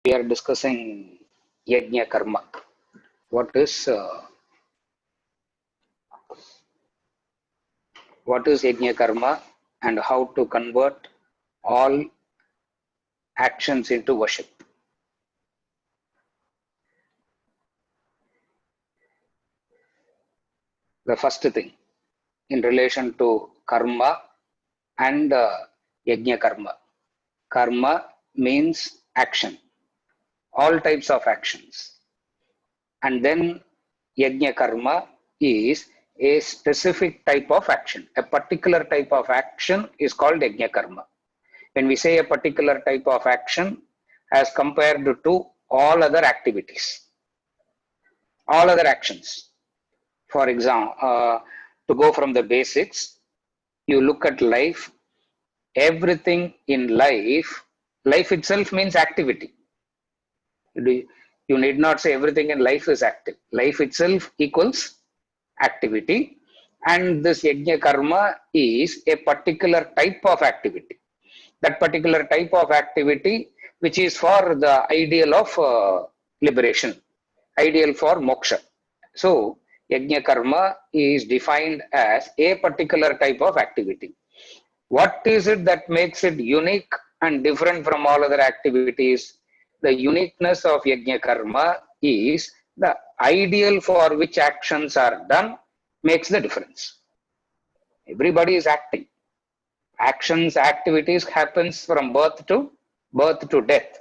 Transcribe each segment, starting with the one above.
We are discussing yajna karma. What is yajna karma and how to convert all actions into worship? The first thing in relation to karma and yajna karma. Karma means action, all types of actions. And then yajna karma is a specific type of action. A particular type of action is called yajna karma. When we say a particular type of action as compared to all other activities, all other actions. For example, to go from the basics, you look at life, everything in life, life itself means activity. You need not say everything in life is active. Life itself equals activity, and this yajna karma is a particular type of activity. That particular type of activity which is for the ideal of liberation, ideal for moksha. So, yajna karma is defined as a particular type of activity. What is it that makes it unique and different from all other activities? The uniqueness of yajna karma is the ideal for which actions are done makes the difference. Everybody is acting. Actions, activities happens from birth to death.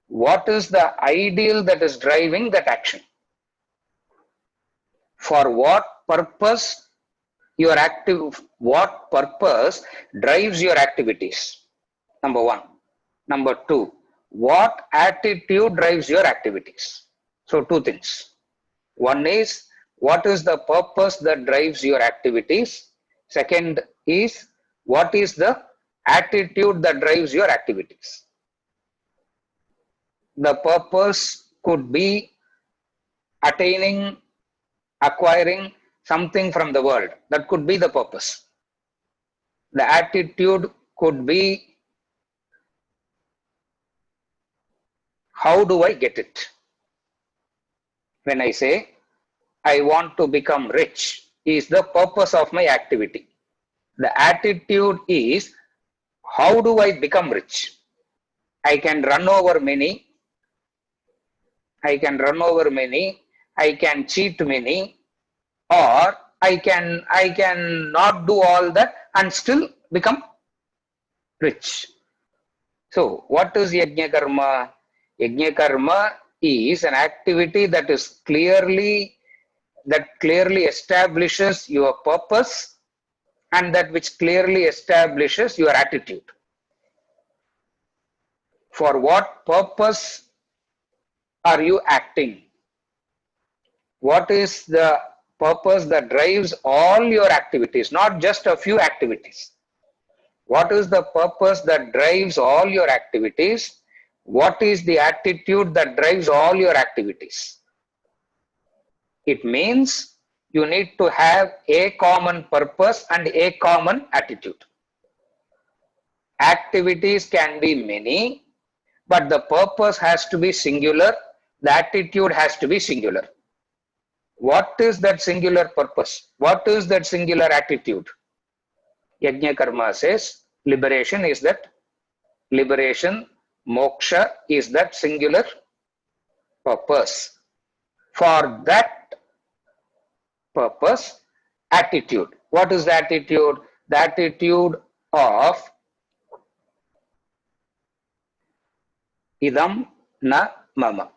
What is the ideal that is driving that action? For what purpose you are active? What purpose drives your activities? Number one. Number two, what attitude drives your activities? So two things. One is, what is the purpose that drives your activities? Second is, what is the attitude that drives your activities? The purpose could be attaining, acquiring something from the world. That could be the purpose. The attitude could be, how do I get it? When I say, I want to become rich, is the purpose of my activity. The attitude is, how do I become rich? I can run over many, I can cheat many, or I can not do all that and still become rich. So what is yajna karma? Yajna karma is an activity that clearly establishes your purpose and that which clearly establishes your attitude. For what purpose are you acting? What is the purpose that drives all your activities, not just a few activities? What is the purpose that drives all your activities? What is the attitude that drives all your activities? It means you need to have a common purpose and a common attitude. Activities can be many, but the purpose has to be singular, the attitude has to be singular. What is that singular purpose? What is that singular attitude? Yajna karma says liberation is that liberation, moksha is that singular purpose. For that purpose, attitude. What is the attitude? The attitude of idam na mama.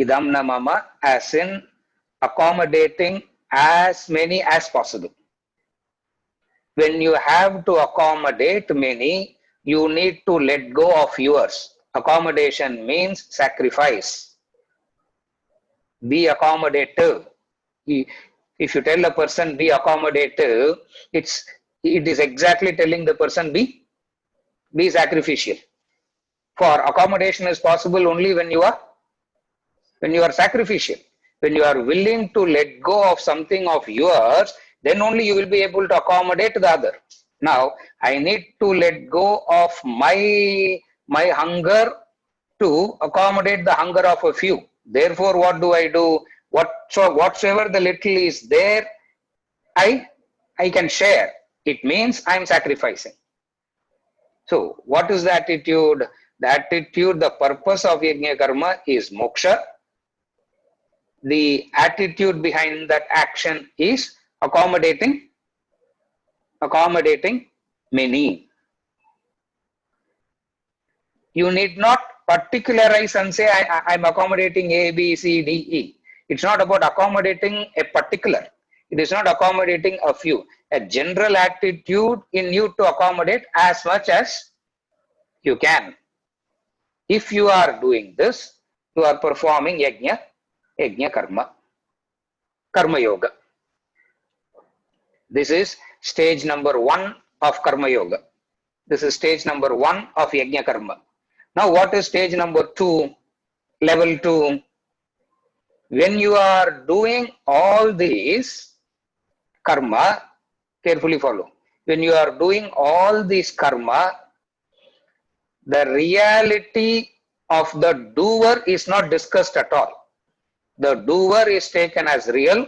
Idam na mama, as in accommodating as many as possible. When you have to accommodate many, you need to let go of yours. Accommodation means sacrifice. Be accommodative. If you tell a person be accommodative, it is exactly telling the person be sacrificial. For accommodation is possible only when you are sacrificial. When you are willing to let go of something of yours, then only you will be able to accommodate the other. Now, I need to let go of my hunger to accommodate the hunger of a few. Therefore, what do I do? Whatsoever the little is there, I can share. It means I'm sacrificing. So, what is the attitude? The attitude, the purpose of yajna karma is moksha. The attitude behind that action is accommodating many. You need not particularize and say I'm accommodating A, B, C, D, E. It's not about accommodating a particular. It is not accommodating a few. A general attitude in you to accommodate as much as you can. If you are doing this, you are performing yajna karma yoga. This is stage number 1 of karma yoga. This is stage number 1 of yajna karma. Now, what is stage number 2? Level 2. When you are doing all these karma, carefully follow. When you are doing all these karma, the reality of the doer is not discussed at all. The doer is taken as real.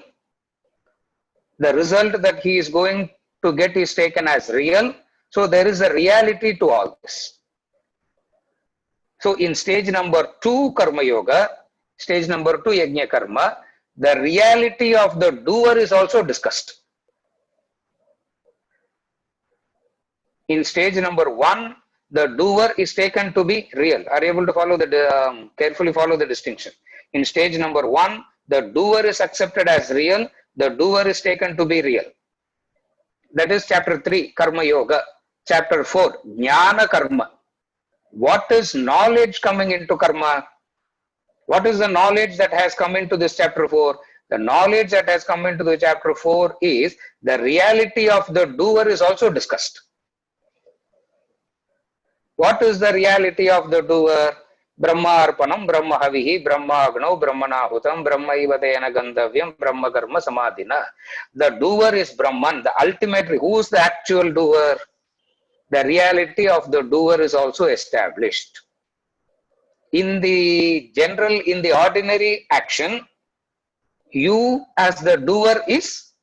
The result that he is going to get is taken as real. So there is a reality to all this. So in stage number 2 karma yoga, stage number 2 yajna karma, the reality of the doer is also discussed. In stage number 1, the doer is taken to be real. Are you able to follow the carefully follow the distinction? In stage number 1, the doer is accepted as real. The doer is taken to be real. That is chapter 3, karma yoga. Chapter 4, jnana karma. What is knowledge coming into karma? What is the knowledge that has come into this chapter 4? The knowledge that has come into the chapter 4 is the reality of the doer is also discussed. What is the reality of the doer? Brahma arpanam, Brahma havihi, Brahma agno, Brahmanahutam, Brahma ivatena gandavyam, Brahma karma samadhina. The doer is Brahman, the ultimate. Who is the actual doer? The reality of the doer is also established. In the general, in the ordinary action, you as the doer is,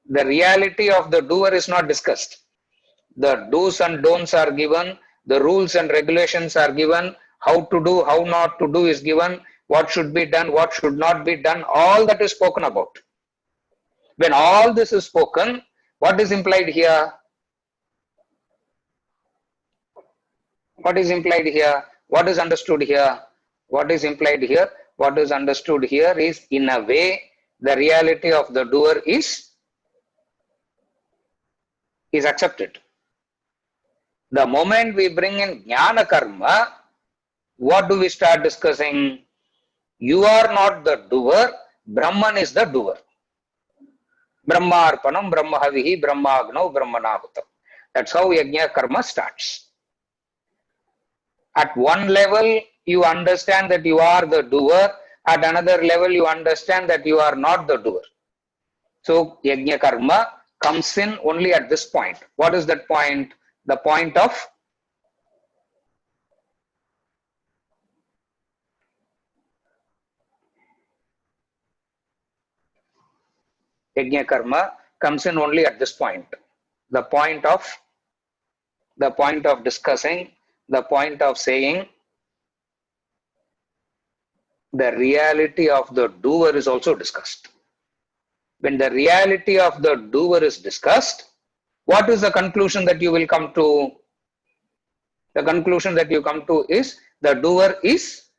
the reality of the doer is not discussed. The do's and don'ts are given, the rules and regulations are given, how to do, how not to do is given, what should be done, what should not be done, all that is spoken about. When all this is spoken, what is implied here? What is implied here? What is understood here? What is implied here? What is understood here is, in a way, the reality of the doer is accepted. The moment we bring in jnana karma, what do we start discussing? You are not the doer, Brahman is the doer. Brahma arpanam, Brahma havihi, Brahma agno, Brahmanahutam. That's how yajna karma starts. At one level, you understand that you are the doer. At another level, you understand that you are not the doer. So, yajna karma comes in only at this point. What is that point? The point of yajna karma comes in only at this point. The point of discussing, the point of saying, the reality of the doer is also discussed. When the reality of the doer is discussed, what is the conclusion that you will come to? The conclusion that you come to is the doer is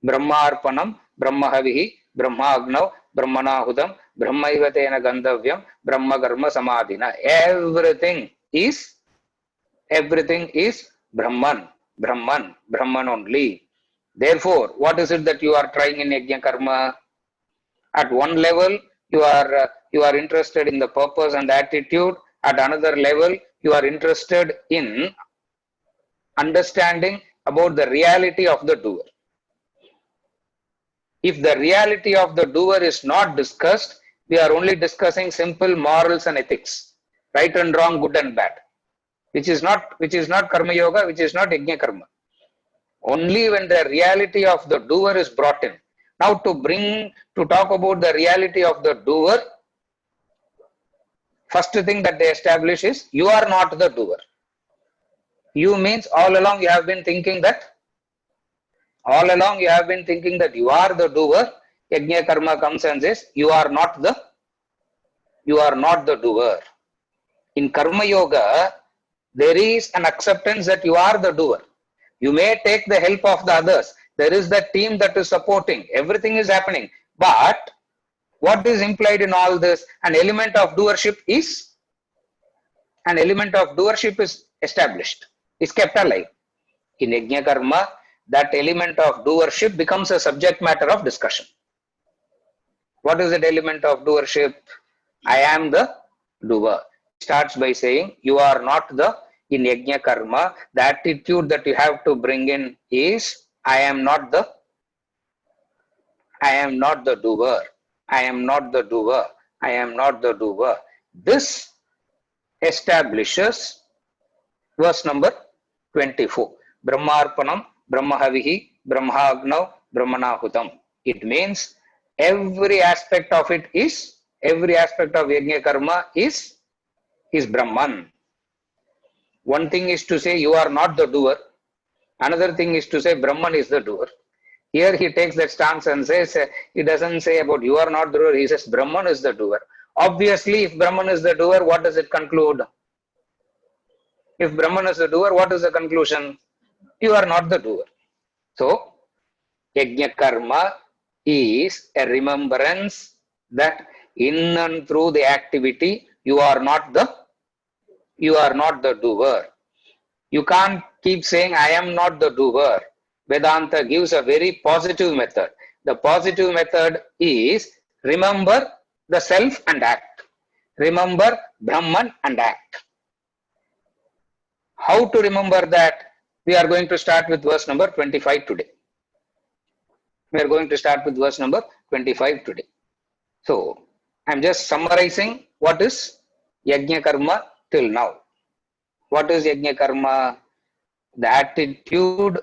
Brahma arpanam, Brahma havihi, Brahma agnav, Brahmanahutam, Brahma ivatena gandavyam, Brahma karma samadhina. Everything is Brahman, Brahman only. Therefore, what is it that you are trying in yajna karma? At one level, you are interested in the purpose and the attitude. At another level, you are interested in understanding about the reality of the doer. If the reality of the doer is not discussed, we are only discussing simple morals and ethics, right and wrong, good and bad. which is not karma yoga, which is not yajna karma. Only when the reality of the doer is brought in. Now to talk about the reality of the doer, first thing that they establish is you are not the doer. You means all along you have been thinking that you are the doer. Yajna karma comes and says you are not the doer. In karma yoga, there is an acceptance that you are the doer. You may take the help of the others. There is the team that is supporting. Everything is happening. But what is implied in all this? An element of doership is established, is kept alive. In yajna karma, that element of doership becomes a subject matter of discussion. What is that element of doership? I am the doer. Starts by saying you are not the, in yajna karma, the attitude that you have to bring in is I am not the doer. I am not the doer. I am not the doer. This establishes verse number 24. Brahmarpanam, Brahmahavihi, Brahmagnav, Brahmanahutam. It means every aspect of yajna karma is Brahman. One thing is to say you are not the doer. Another thing is to say Brahman is the doer. Here he takes that stance and says, he doesn't say about you are not the doer, he says Brahman is the doer. Obviously, if Brahman is the doer, what does it conclude? If Brahman is the doer, what is the conclusion? You are not the doer. So, yajna karma is a remembrance that in and through the activity, you are not the doer. You can't keep saying, I am not the doer. Vedanta gives a very positive method. The positive method is remember the self and act. Remember Brahman and act. How to remember that? We are going to start with verse number 25 today. So, I am just summarizing what is yajna karma till now. What is yajna karma? The attitude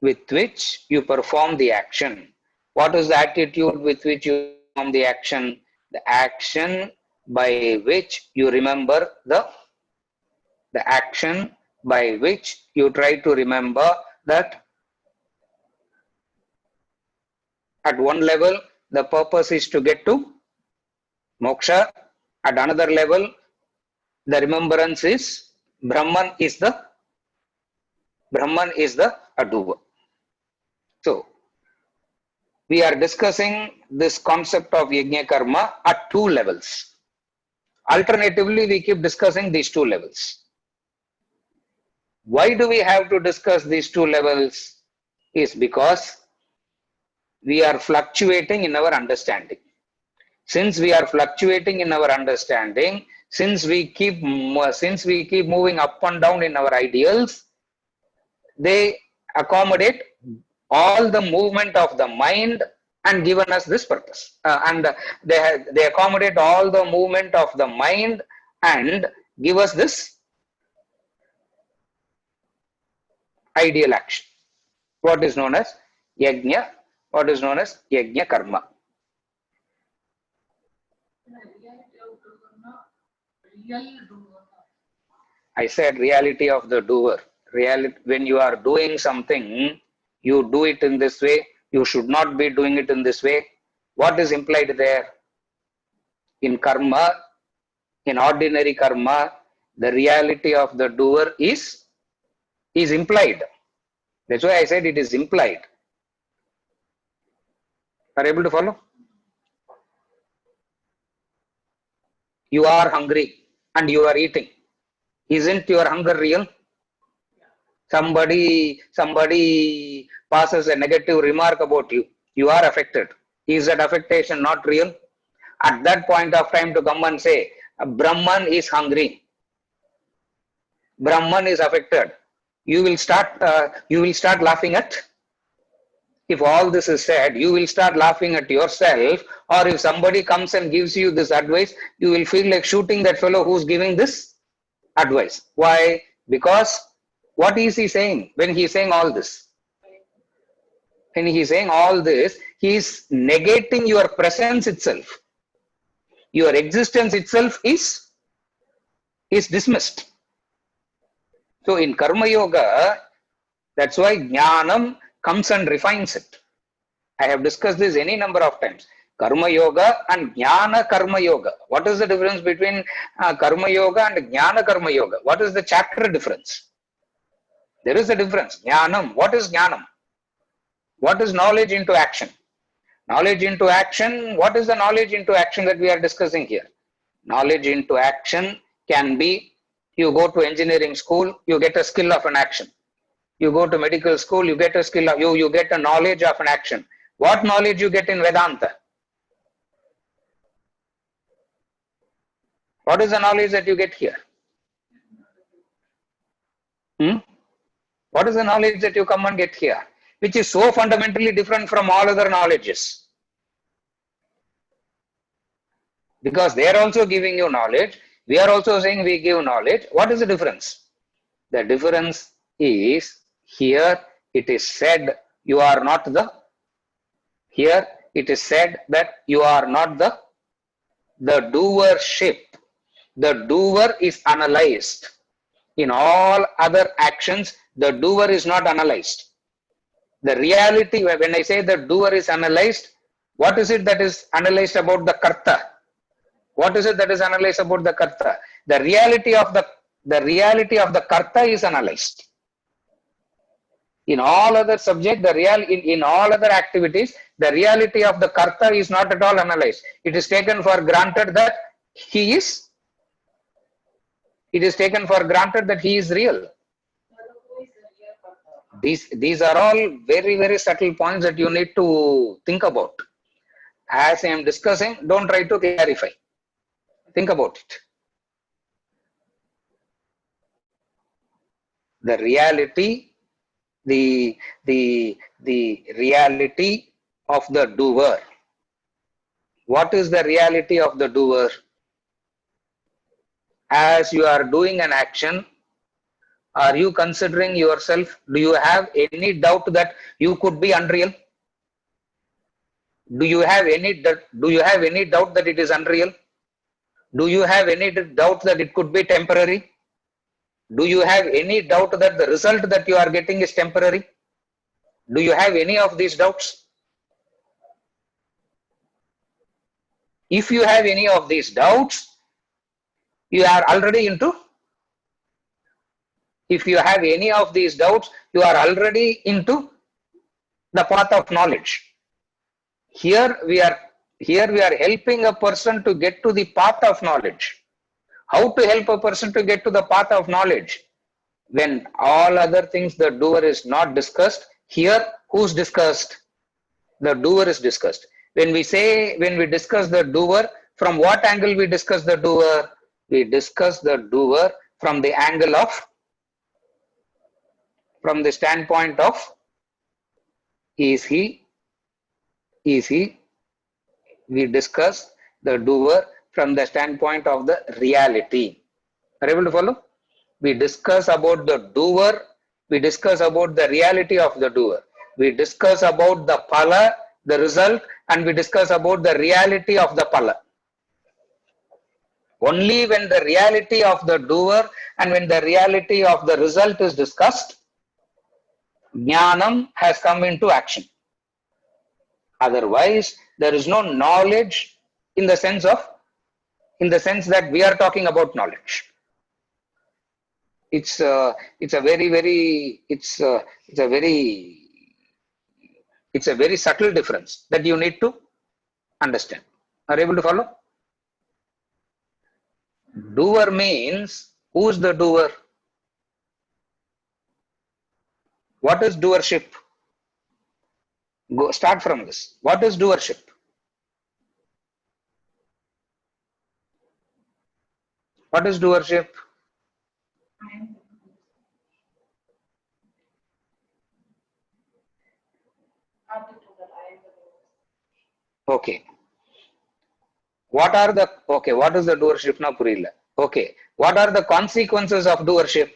with which you perform the action. What is the attitude with which you perform the action? The action by which you remember the action by which you try to remember that at one level the purpose is to get to moksha. At another level, the remembrance is Brahman is the doer. So, we are discussing this concept of yajna karma at two levels. Alternatively, we keep discussing these two levels. Why do we have to discuss these two levels? Is because we are fluctuating in our understanding. Since we are fluctuating in our understanding, since we keep moving up and down in our ideals, they accommodate all the movement of the mind and given us this purpose. They accommodate all the movement of the mind and give us this ideal action. What is known as yajna? What is known as yajna karma? I said reality of the doer. When you are doing something, you do it in this way. You should not be doing it in this way. What is implied there? In karma, in ordinary karma, the reality of the doer is implied. That's why I said it is implied. Are you able to follow? You are hungry and you are eating. Isn't your hunger real? Somebody passes a negative remark about you. You are affected. Is that affectation not real? At that point of time to come and say, Brahman is hungry. Brahman is affected. You will start laughing at. If all this is said, you will start laughing at yourself, or if somebody comes and gives you this advice, you will feel like shooting that fellow who's giving this advice. Why? Because what is he saying when he is saying all this? When he is saying all this, he is negating your presence itself. Your existence itself is dismissed. So in Karma Yoga, that's why Jnanam comes and refines it. I have discussed this any number of times. Karma Yoga and Jnana Karma Yoga. What is the difference between Karma Yoga and Jnana Karma Yoga? What is the chapter difference? There is a difference. Jnanam. What is Jnanam? What is knowledge into action? Knowledge into action. What is the knowledge into action that we are discussing here? Knowledge into action can be you go to engineering school, you get a skill of an action. You go to medical school, you get a skill of you get a knowledge of an action. What knowledge you get in Vedanta? What is the knowledge that you get here? What is the knowledge that you come and get here? Which is so fundamentally different from all other knowledges. Because they are also giving you knowledge. We are also saying we give knowledge. What is the difference? The difference is here it is said you are not the, here it is said that you are not the doership. The doer is analyzed. In all other actions, the doer is not analyzed. The reality, when I say the doer is analyzed, what is it that is analyzed about the karta? What is it that is analyzed about the karta? The reality of the karta is analyzed. In all other subject, in all other activities, the reality of the karta is not at all analyzed. It is taken for granted that he is. It is taken for granted that he is real. These are all very, very subtle points that you need to think about. As I am discussing, don't try to clarify. Think about it. The reality, the reality of the doer. What is the reality of the doer? As you are doing an action, are you considering yourself? Do you have any doubt that you could be unreal? Do you have any doubt that it is unreal? Do you have any doubt that it could be temporary? Do you have any doubt that the result that you are getting is temporary? Do you have any of these doubts? If you have any of these doubts, you are already into. If you have any of these doubts, you are already into the path of knowledge. Here we are helping a person to get to the path of knowledge. How to help a person to get to the path of knowledge? When all other things the doer is not discussed, here who's discussed? The doer is discussed. When we discuss the doer, from what angle we discuss the doer? We discuss the doer from the angle of, from the standpoint of, is he? We discuss the doer from the standpoint of the reality. Are you able to follow? We discuss about the doer. We discuss about the reality of the doer. We discuss about the phala, the result, and we discuss about the reality of the phala. Only when the reality of the doer and when the reality of the result is discussed, Jnanam has come into action. Otherwise, there is no knowledge in the sense that we are talking about knowledge. It's a very subtle difference that you need to understand. Are you able to follow? Doer means, who's the doer? What is doership? Start from this. What is doership? What is doership? Okay. What is the doership na purilla? Okay. What are the consequences of doership?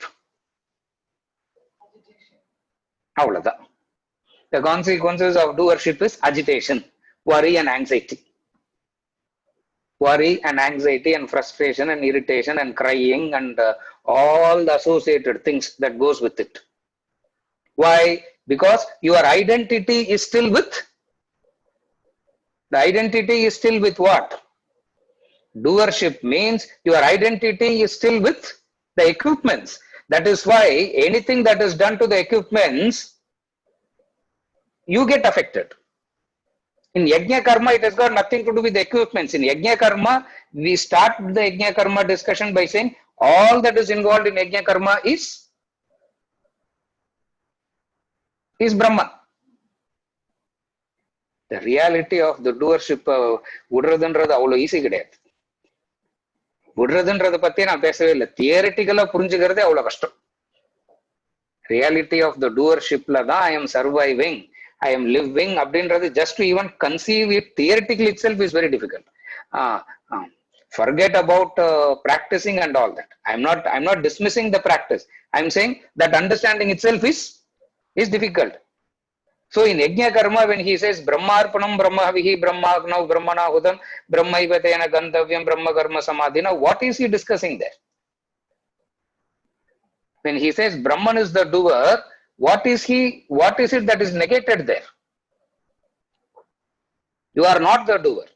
அவ்வளவுதான். The consequences of doership is agitation, worry and anxiety. Worry and anxiety and frustration and irritation and crying and all the associated things that goes with it. Why? Because your identity is still with, the identity is still with what? Doership means your identity is still with the equipments. That is why anything that is done to the equipments, you get affected. In Yajna Karma, it has got nothing to do with the equipments. In Yajna Karma, we start the Yajna Karma discussion by saying all that is involved in Yajna Karma is Brahman. The reality of the doership விடுறதுன்றது அவ்வளவு easy கிடையாது. விடுறதுன்றதை பத்தி நான் பேசவே இல்லை. தியரிட்டிக்கலா புரிஞ்சுக்கிறதே அவ்வளவு கஷ்டம். Reality of the டூவர்ஷிப்ல தான் I am surviving, I am living அப்படின்றது just to even conceive it theoretically itself is very difficult. Forget about practicing and all that. I'm not dismissing the practice. I'm saying that understanding itself is difficult. So in Yajna Karma, when he says Brahmarpanam Brahmavihi Brahmagnav Brahmanahudam Brahmaivatena Gantavyam Brahma Karma Samadhina, what is he discussing there? When he says Brahman is the doer, what is it that is negated there? You are not the doer.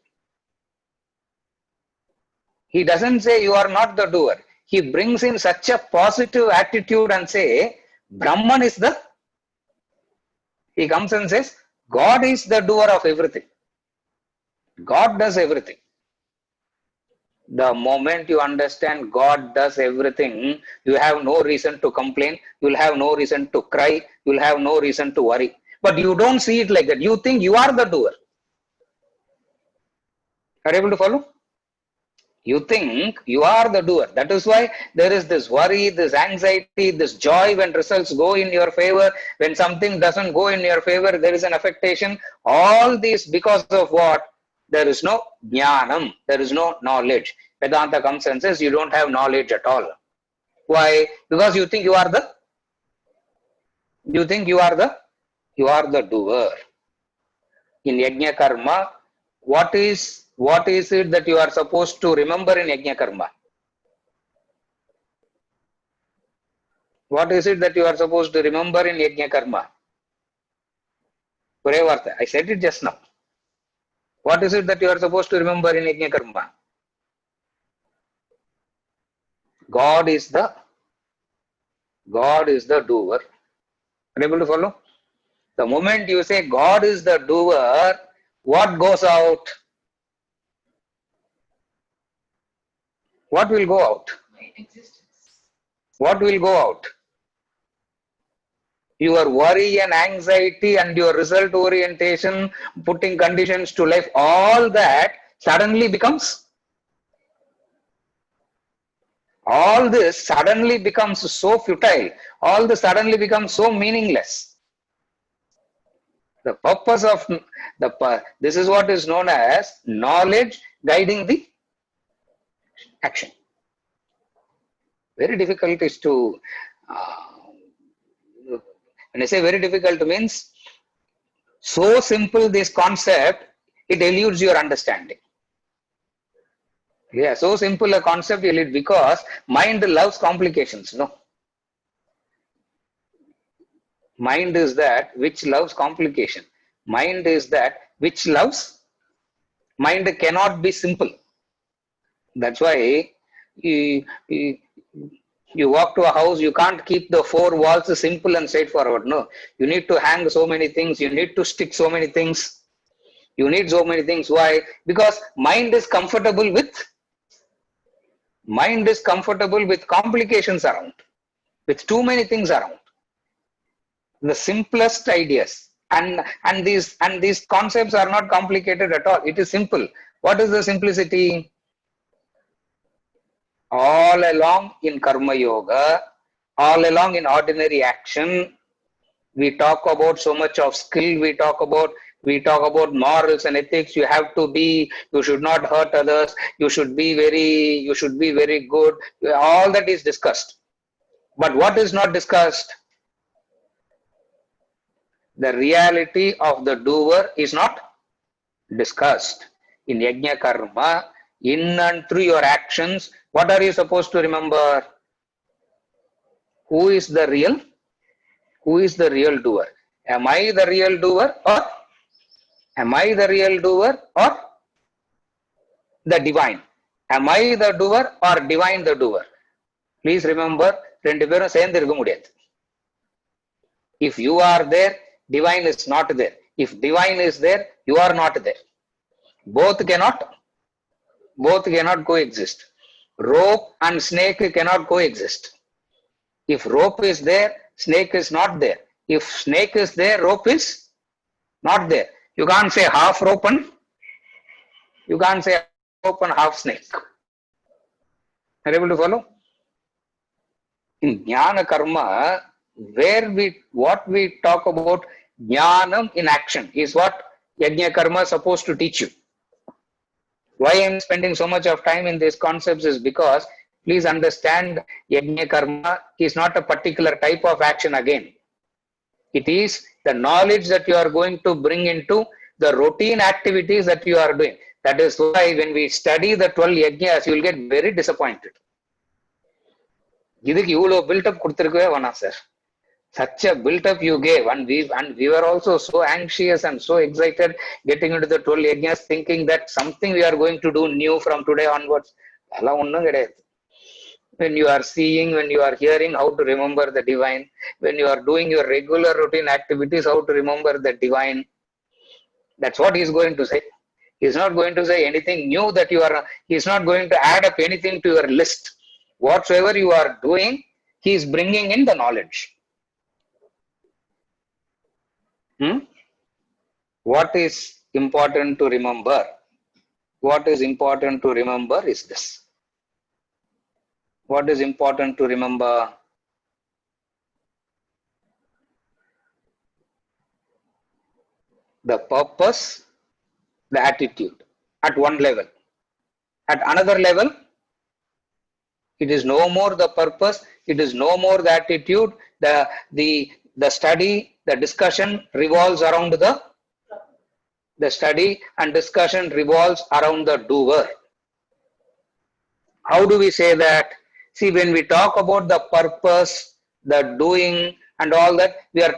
He doesn't say you are not the doer. He brings in such a positive attitude and say Brahman is the, he comes and says God is the doer of everything. God does everything. The moment you understand God does everything, you have no reason to complain, you'll have no reason to cry, you'll have no reason to worry. But you don't see it like that. You think you are the doer. Are you able to follow? You think you are the doer. That is why there is this worry, this anxiety, this joy when results go in your favor. When something doesn't go in your favor, there is an affectation. All this because of what? There is no jnanam, there is no knowledge. Vedanta comes and says you don't have knowledge at all. Why? Because you think you are the doer. In Yajna Karma, what is it that you are supposed to remember in Yajna Karma? What is it that you are supposed to remember in Yajna Karma? I said it just now. What is it that you are supposed to remember in Yajna Karma? God is the doer. Are you able to follow? The moment you say God is the doer, what goes out? What will go out? What will go out? Your worry and anxiety and your result orientation, putting conditions to life, all that suddenly becomes, all this suddenly becomes so futile, all this suddenly becomes so meaningless. The purpose of this is what is known as knowledge guiding the action. Very difficult is to, when I say very difficult means so simple this concept, it eludes your understanding. Yeah, so simple a concept eludes because mind loves complications, no? Mind is that which loves complication. Mind is that which loves, mind cannot be simple. That's why you walk to a house, you can't keep the four walls simple and straightforward. No, you need to hang so many things, you need to stick so many things, you need so many things. Why? Because mind is comfortable with complications around, with too many things around. The simplest ideas and these concepts are not complicated at all. It is simple. What is the simplicity? All along in Karma Yoga, all along in ordinary action, we talk about so much of skill, we talk about We talk about morals and ethics. You have to be, you should not hurt others. You should be very good. All that is discussed. But what is not discussed? The reality of the doer is not discussed. In Yajna Karma, in and through your actions, what are you supposed to remember? Who is the real? Who is the real doer? Am I the real doer, or am I the real doer, or the divine? Am I the doer or divine the doer? Please remember, ரெண்டு பேரும் சேர்ந்து இருக்க முடியாது. If you are there, divine is not there. If divine is there, you are not there. Both cannot coexist. Rope and snake cannot coexist. If rope is there, snake is not there. If snake is there, rope is not there. You can't say half rope and half snake. Are you able to follow? In Jnana Karma, what we talk about Jnanam in action is what Yajna Karma is supposed to teach you. Why I am spending so much of time in these concepts is because, please understand, Yajna Karma is not a particular type of action again. It is the knowledge that you are going to bring into the routine activities that you are doing. That is why when we study the 12 Yajnas, you will get very disappointed. இதுக்கு இவ்வளவு build up கொடுத்திருக்கவே வேணாம் sir. Such a build-up you gave, and we were also so anxious and so excited getting into the 12 yajnas, thinking that something we are going to do new from today onwards. When you are seeing, when you are hearing, how to remember the divine. When you are doing your regular routine activities, how to remember the divine. That's what he is going to say. He is not going to say anything new that you are. He is not going to add up anything to your list. Whatsoever you are doing, he is bringing in the knowledge. What is important to remember? What is important to remember is this. What is important to remember? The purpose, the attitude at one level. At another level, it is no more the purpose, it is no more the attitude, the study, the discussion revolves around the study and discussion revolves around the doer. How do we say that? See, when we talk about the purpose, the doing and all that, we are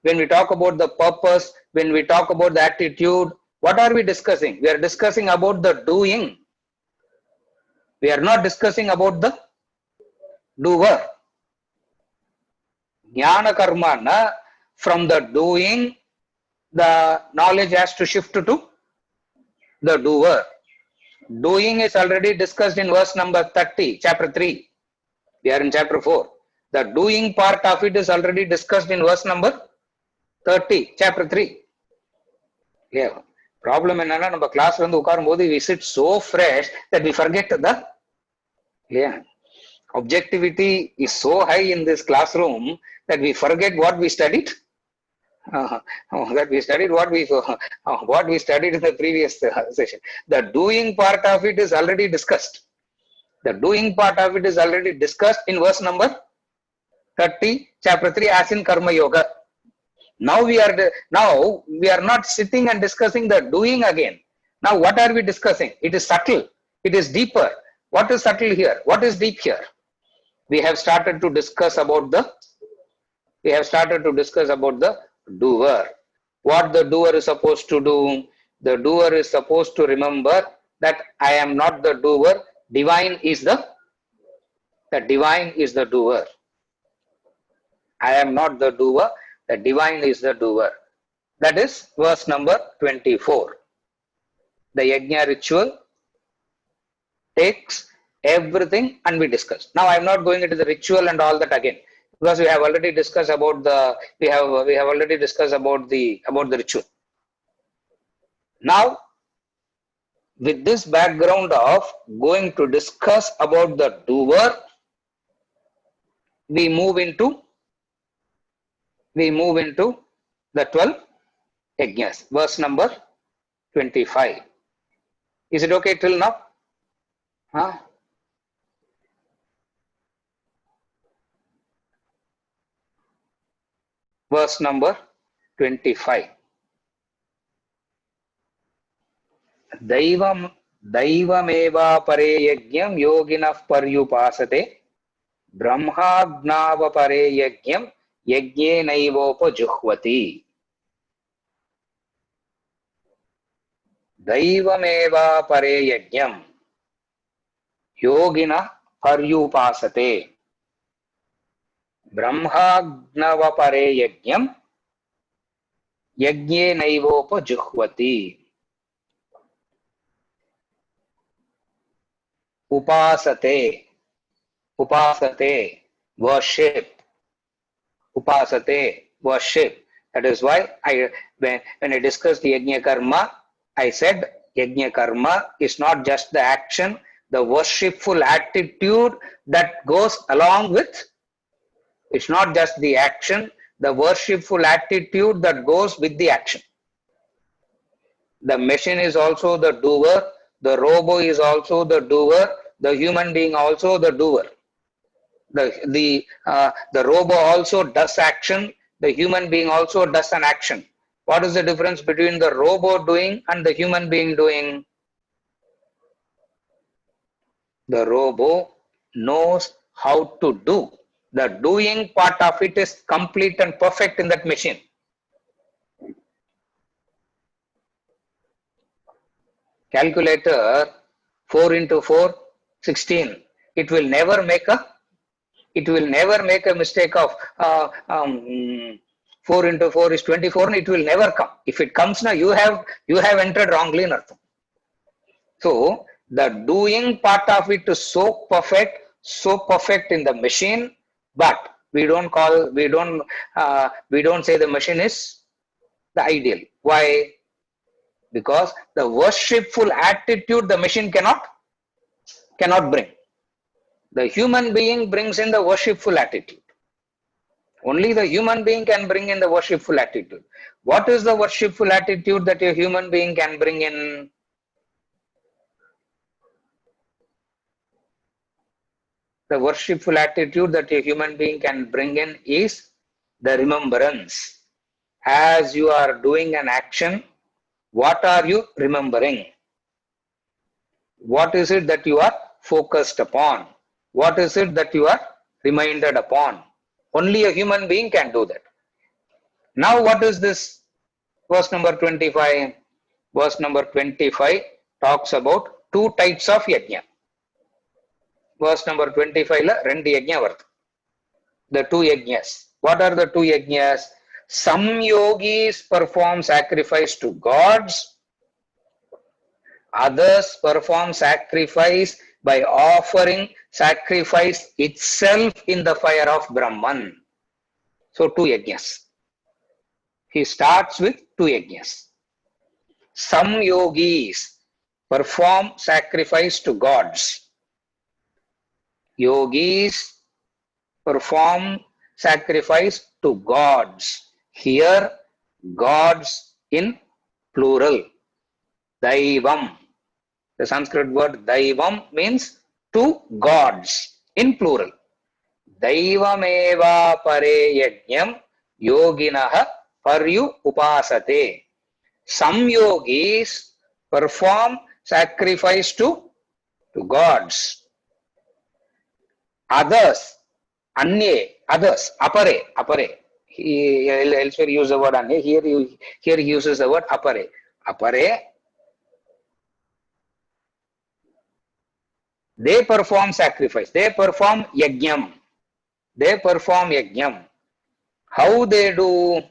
when we talk about the purpose, when we talk about the attitude, what are we discussing? We are discussing about the doing. We are not discussing about the doer. Jnana Karma, from the doing, the knowledge has to shift to the doer. Doing is already discussed in verse number 30, chapter 3. We are in chapter 4. The doing part of it is already discussed in verse number 30, chapter 3. Yeah. Problem என்னன்னா நம்ம கிளாஸ்ல வந்து உட்காரும்போது we sit so fresh that we forget the objectivity is so high in this classroom that we forget what we studied. What we studied in the previous session. The doing part of it is already discussed. The doing part of it is already discussed in verse number 30, chapter 3, as in Karma Yoga. Now we are not sitting and discussing the doing again. Now what are we discussing? It is subtle. It is deeper. What is subtle here? What is deep here? We have started to discuss about the doer. What the doer is supposed to do? The doer is supposed to remember that I am not the doer. Divine is the divine is the doer. I am not the doer. The divine is the doer. That is verse number 24. The yajna ritual takes everything and we discuss. Now I am not going into the ritual and all that again, because we have already discussed about the ritual. Now, with this background of going to discuss about the doer, we move into the 12 yajnas. Verse number 25. Is it okay till now? Huh? Verse number 25. दैवमेवा परे यज्ञं योगिनः पर्युपासते ब्रह्माज्ञावपरे यज्ञं यज्ञेनैवोपजुह्वति. दैवमेवा परे यज्ञं योगिनः पर्युपासते ब्रह्माज्ञवपरे यज्ञं यज्ञेनैवोपजुह्वति. Upasate, upasate, worship. Upasate, worship. That is why when I discussed yajna karma, I said yajna karma is not just the action, the worshipful attitude that goes along with. It's not just the action, the worshipful attitude that goes with the action. The machine is also the doer, the robo is also the doer, the human being also the doer. The robo also does action, the human being also does an action. What is the difference between the robo doing and the human being doing? The robo knows how to do. The doing part of it is complete and perfect in that machine. Calculator 4 into 4, 16. It will never make a mistake of 4 into 4 is 24, and it will never come. If it comes now, you have entered wrongly in Artham. So the doing part of it is so perfect in the machine, but we don't say the machine is the ideal. Why? Because the worshipful attitude the machine cannot bring. The human being brings in the worshipful attitude. Only the human being can bring in the worshipful attitude. What is the worshipful attitude that a human being can bring in? The worshipful attitude that a human being can bring in is the remembrance. As you are doing an action, what are you remembering? What is it that you are focused upon? What is it that you are reminded upon? Only a human being can do that. Now what is this? Verse number 25. Verse number 25 talks about two types of yajna. Verse number 25 la rendu yajna varthu. The two yajnas. What are the two yajnas? Some yogis perform sacrifice to gods. Others perform sacrifice by offering sacrifice itself in the fire of Brahman. So two yajnas. He starts with two yajnas. Some yogis perform sacrifice to gods. Yogis perform sacrifice to gods. Here, gods in plural. Daivam. The Sanskrit word Daivam means two gods in plural. Daivameva pare yajnam yoginaha paryu upasate. Some yogis perform sacrifice to gods. Others, others, apare. He elsewhere use the word anye. Here he uses the word apare. Apare. They perform sacrifice. They perform yajnam. How they do?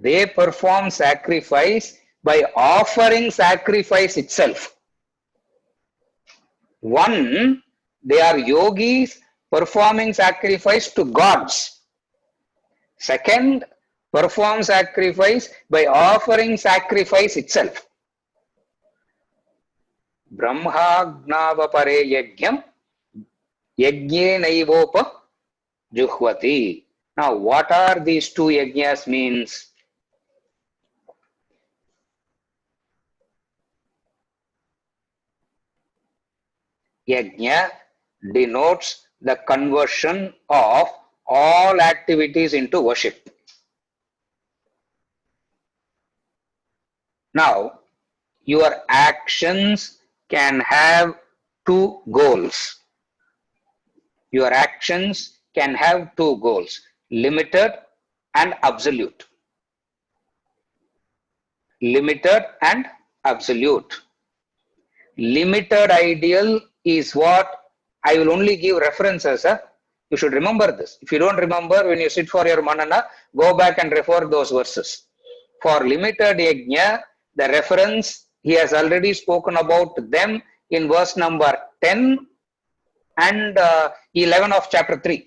They perform sacrifice by offering sacrifice itself. One, they are yogis performing sacrifice to gods. Second, perform sacrifice by offering sacrifice itself. Brahmagnava pare yajnam yajnenaivopa juhvati. Now, what are these two yajnas means? Yajna denotes the conversion of all activities into worship. Now, your actions can have two goals. Your actions can have two goals, limited and absolute. Limited and absolute. Limited ideal is what I will only give references. You should remember this. If you don't remember, when you sit for your manana, go back and refer those verses. For limited yajna, the reference, he has already spoken about them in verse number 10 and 11 of chapter 3.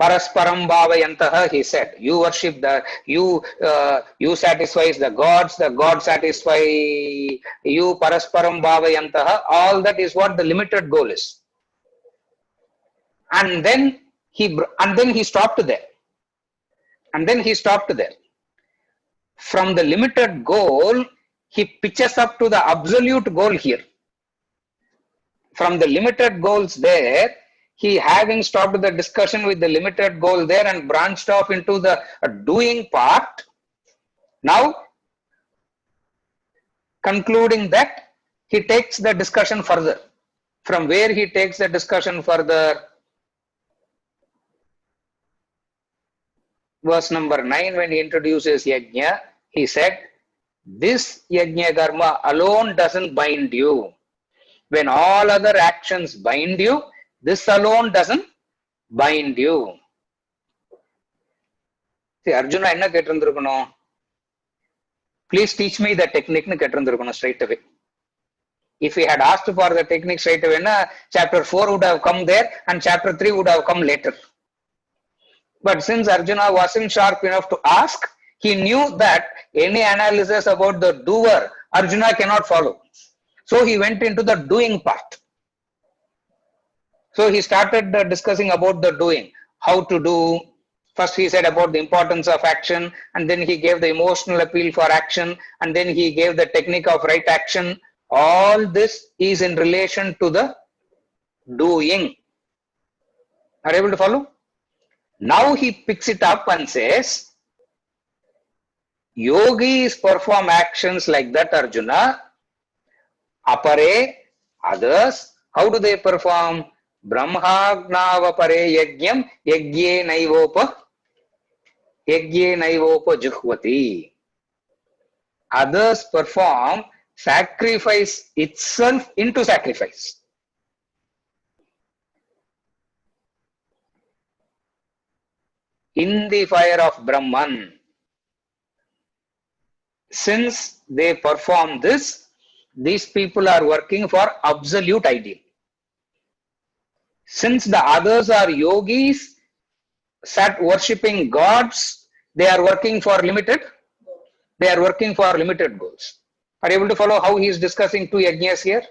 Parasparam bhavayantaha, he said, you worship you satisfies the gods satisfy you, parasparam bhavayantaha, all that is what the limited goal is. And then he stopped there. From the limited goal, he pitches up to the absolute goal here. From the limited goals there, he having stopped the discussion with the limited goal there and branched off into the doing part. Now, concluding that, he takes the discussion further. From where he takes the discussion further? Verse number 9, when he introduces yajna, he said, this yajna karma alone doesn't bind you. When all other actions bind you, this alone doesn't bind you. See, Arjuna enna kettirundirukono? Please teach me the technique nu kettirundirukono straight away. If he had asked for the technique straight away, chapter 4 would have come there and chapter 3 would have come later. But since Arjuna wasn't sharp enough to ask, he knew that any analysis about the doer, Arjuna cannot follow. So he went into the doing part. So he started discussing about the doing, how to do. First he said about the importance of action, and then he gave the emotional appeal for action, and then he gave the technique of right action. All this is in relation to the doing. Are you able to follow? Now he picks it up and says, yogis perform actions like that, Arjuna. Apare, others, how do they perform? Brahmagnavapare yajnam yajye naivopa juhvati. Others perform sacrifice itself into sacrifice. In the fire of Brahman. Since they perform this, these people are working for absolute ideal. Since the others are yogis, worshipping gods, they are working for limited. They are working for limited goals. Are you able to follow how he is discussing two yajnas here?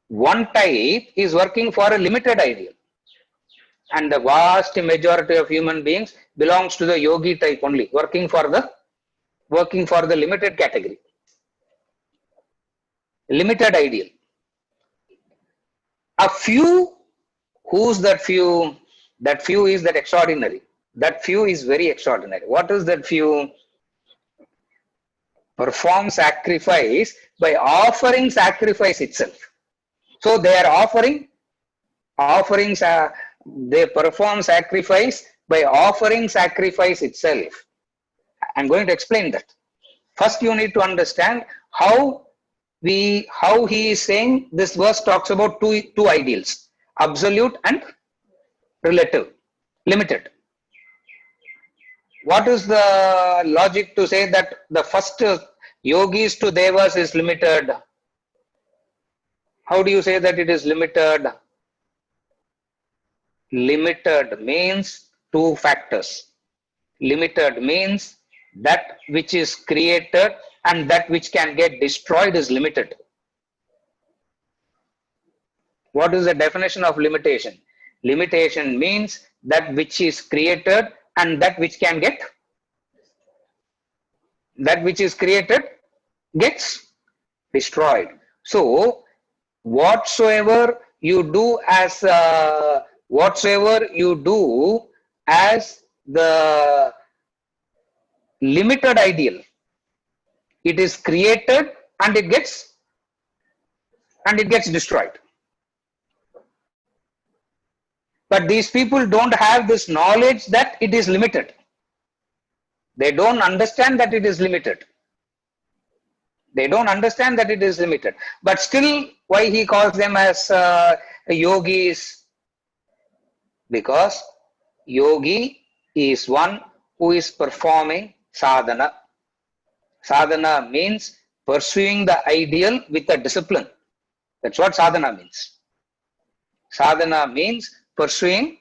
One type is working for a limited ideal. And the vast majority of human beings belongs to the yogi type only, working for the limited category. Limited ideal. A few, who's that few? That few is that extraordinary. That few is very extraordinary. What is that few? Perform sacrifice by offering sacrifice itself. So they are offering offerings. They perform sacrifice by offering sacrifice itself. I'm going to explain that. First, you need to understand how he is saying this verse talks about two ideals, absolute and relative, limited. What is the logic to say that the first yogis to devas is limited? How do you say that it is limited? Limited means two factors. Limited means that which is created and that which can get destroyed is limited. What is the definition of limitation? Limitation means that which is created and that which can get, that which is created gets destroyed. So whatsoever you do as the limited ideal, it is created and it gets destroyed. But these people don't have this knowledge that it is limited. They don't understand that it is limited. They don't understand that it is limited. But still, why he calls them as yogis? Because yogi is one who is performing sadhana. Sadhana means pursuing the ideal with a discipline. That's what sadhana means. Sadhana means pursuing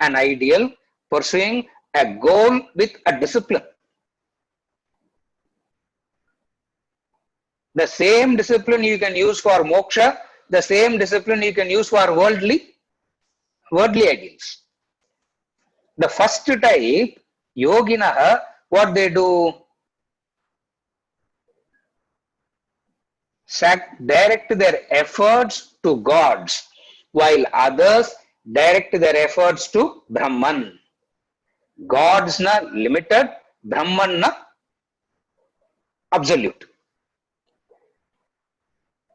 an ideal, pursuing a goal with a discipline. The same discipline you can use for moksha, the same discipline you can use for worldly ideals. The first type, yoginaha, what they do? Direct their efforts to gods, while others direct their efforts to Brahman. Gods na limited, Brahman na absolute.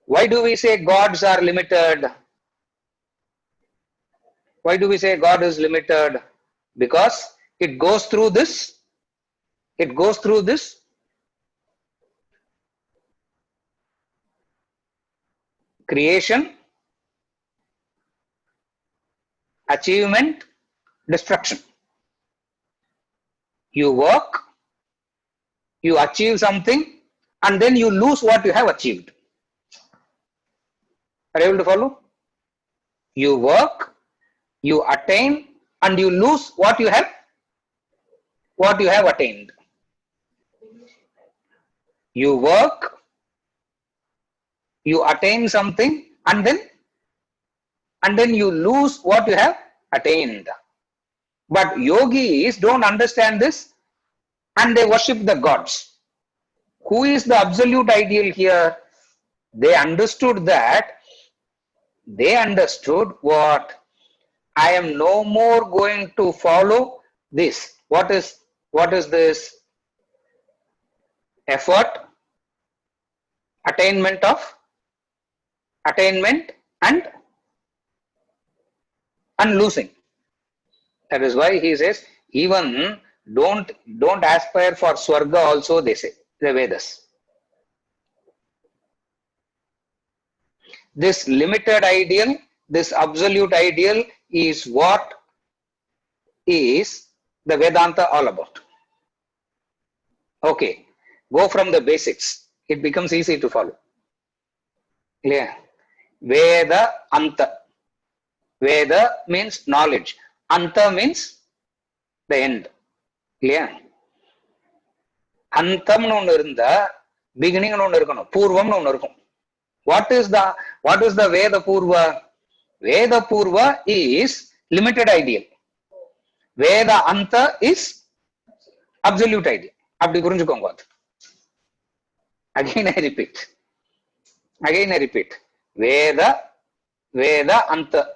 Why do we say gods are limited? Why do we say God is limited? Because it goes through this creation, achievement, destruction. You work, you achieve something, and then you lose what you have achieved. Are you able to follow? You work, you attain, and you lose what you have attained. You work, you attain something, and then you lose what you have attained. But yogis don't understand this, and they worship the gods. Who is the absolute ideal here? They understood what? I am no more going to follow this. What is this? Effort, attainment and losing. That is why he says, even don't aspire for Swarga also, they say, the Vedas. This limited ideal, this absolute ideal is what is the Vedanta all about. Okay, go from the basics. It becomes easy to follow. Clear? Veda Anta. Veda means knowledge. Anta means the end. Clear? Antam nu irundha, beginning nu irukano, purvam nu irukum. What is the Veda Purva? Veda Purva is limited ideal. Veda Anta is absolute ideal. Abdi purinjukonga. Again I repeat. Veda Anta.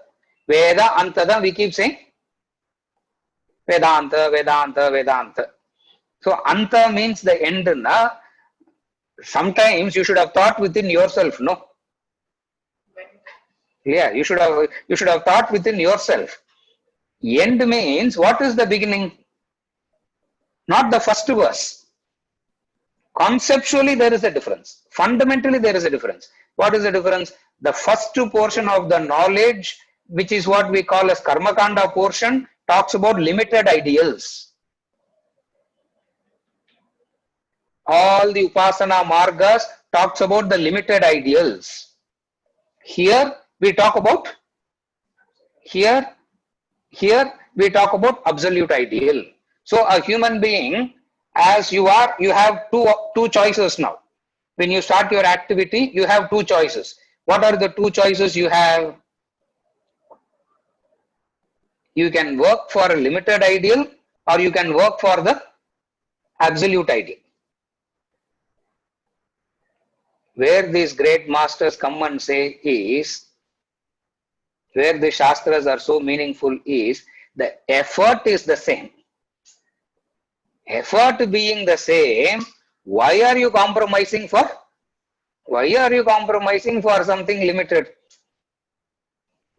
Veda Anta da we keep saying Vedanta. So Anta means the end. Na? Sometimes you should have thought within yourself, no? Yeah, you should have thought within yourself. End means what is the beginning? Not the first verse. Conceptually there is a difference. Fundamentally there is a difference. What is the difference? The first portion of the knowledge, which is what we call as Karmakanda portion, talks about limited ideals. All the Upasana Margas talks about the limited ideals. Here we talk about absolute ideal. So a human being, as you are, you have two choices now. When you start your activity, you have two choices. What are the two choices you have? You can work for a limited ideal, or you can work for the absolute ideal. where these great masters come and say is, where the Shastras are so meaningful is, the effort is the same. Effort being the same, why are you compromising for? Why are you compromising for something limited?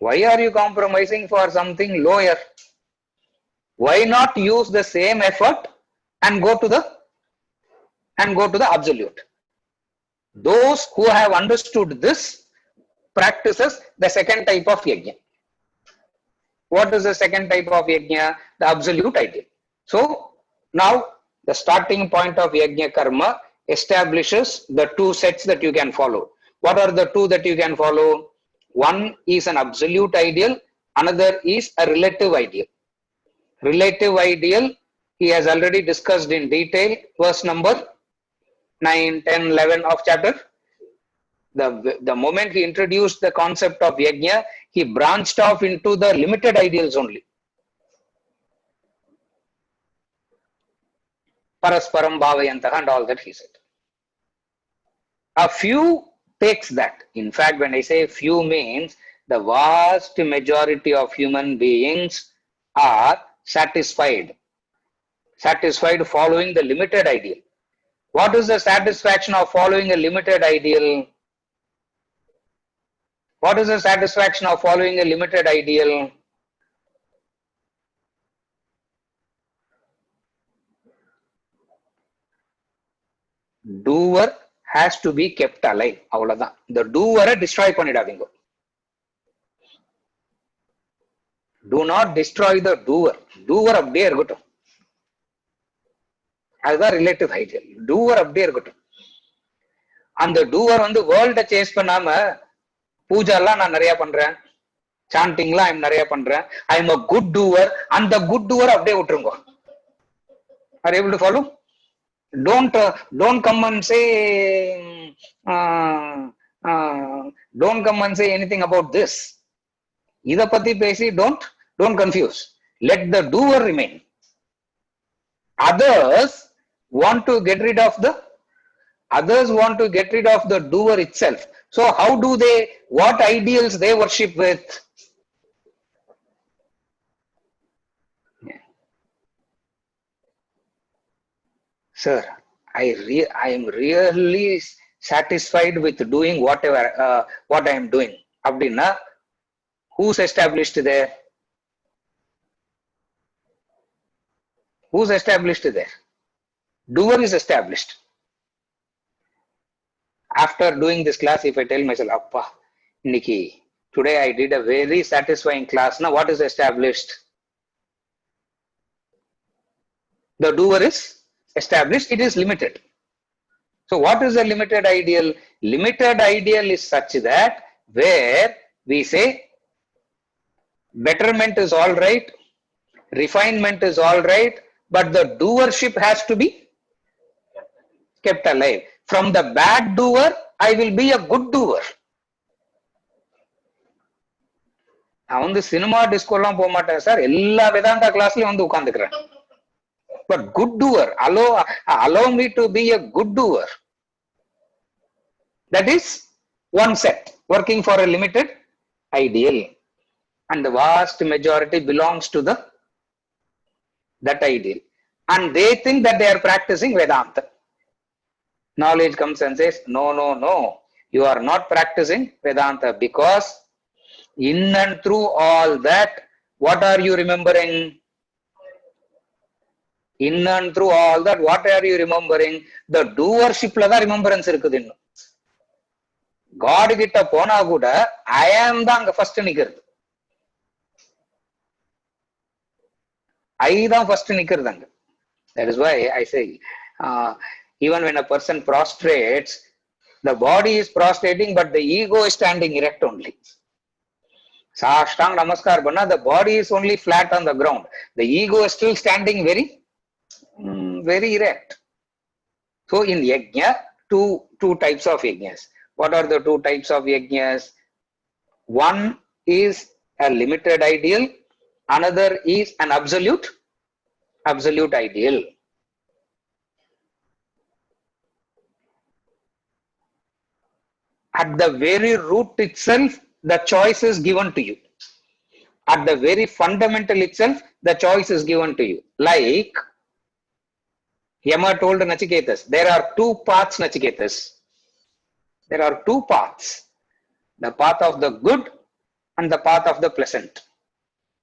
Why are you compromising for something lower? Why not use the same effort and go to the absolute? Those who have understood this practices the second type of yajna. What is the second type of yajna? The absolute ideal. So now the starting point of yajna karma establishes the two sets that you can follow. What are the two that you can follow? One is an absolute ideal, another is a relative ideal. Relative ideal, he has already discussed in detail, verse number 9, 10, 11 of chapter. The moment he introduced the concept of yajna, he branched off into the limited ideals only. Parasparam bhavayantaha and all that he said. A few takes that. In fact, when I say few means, the vast majority of human beings are satisfied following the limited ideal. What is the satisfaction of following a limited ideal? What is the satisfaction of following a limited ideal? Doer has to be kept alive. அவ்வளவுதான். The doer destroy பண்ணிடாதீங்க. Do not destroy the doer. Doer அப்படியே இருக்கட்டும். அதுதான் relative ideal. Doer அப்படியே இருக்கட்டும். அந்த doer வந்து வேர்ல்ட chase பண்ணாம, பூஜாலாம் நான் நிறைய பண்றேன், சாண்டிங்லாம் ஐம் நிறைய பண்றேன், I am a good doer, அந்த குட் டூவர் அப்படியே விட்டுருங்க. Are you able to follow? Don't come and say don't come and say anything about this. இத பத்தி பேசி don't confuse. Let the doer remain. Others want to get rid of the doer itself. So how do they, what ideals they worship with? Sir, I am really satisfied with doing whatever what I am doing. Abdina, who's established there? Who's established there? Doer is established. After doing this class, if I tell myself, Appa, Nikki, today I did a very satisfying class. Now what is established? The doer is established. It is limited. So what is a limited ideal? Limited ideal is such that where we say betterment is all right, refinement is all right, but the doership has to be kept alive. From the bad doer, I will be a good doer. நான் வந்து cinema டிஸ்கோலாம் போக மாட்டேன் sir, எல்லா வேதாந்தா கிளாஸ்லயும் வந்து உட்கார்ந்துக்கிறேன். But good doer, allow me to be a good doer. That is one set working for a limited ideal, and the vast majority belongs to that ideal, and they think that they are practicing Vedanta. Knowledge comes and says, no, you are not practicing Vedanta, because in and through all that, what are you remembering? In and through all that, what are you remembering? The doership la da remembrance irukudhu. Innu God கிட்ட போனா கூட I am தான் அங்க first நிக்கிறது. I தான் first நிக்கிறது அங்க. That is why I say, even when a person prostrates, the body is prostrating, but the ego is standing erect only. Sashtang Namaskar banna, the body is only flat on the ground. The ego is still standing very erect. So in yajna, two types of yajnas. What are the two types of yajnas? One is a limited ideal, another is an absolute ideal. At the very root itself, the choice is given to you. At the very fundamental itself, the choice is given to you. Like Yama told Nachiketas, there are two paths, Nachiketas. There are two paths, the path of the good and the path of the pleasant.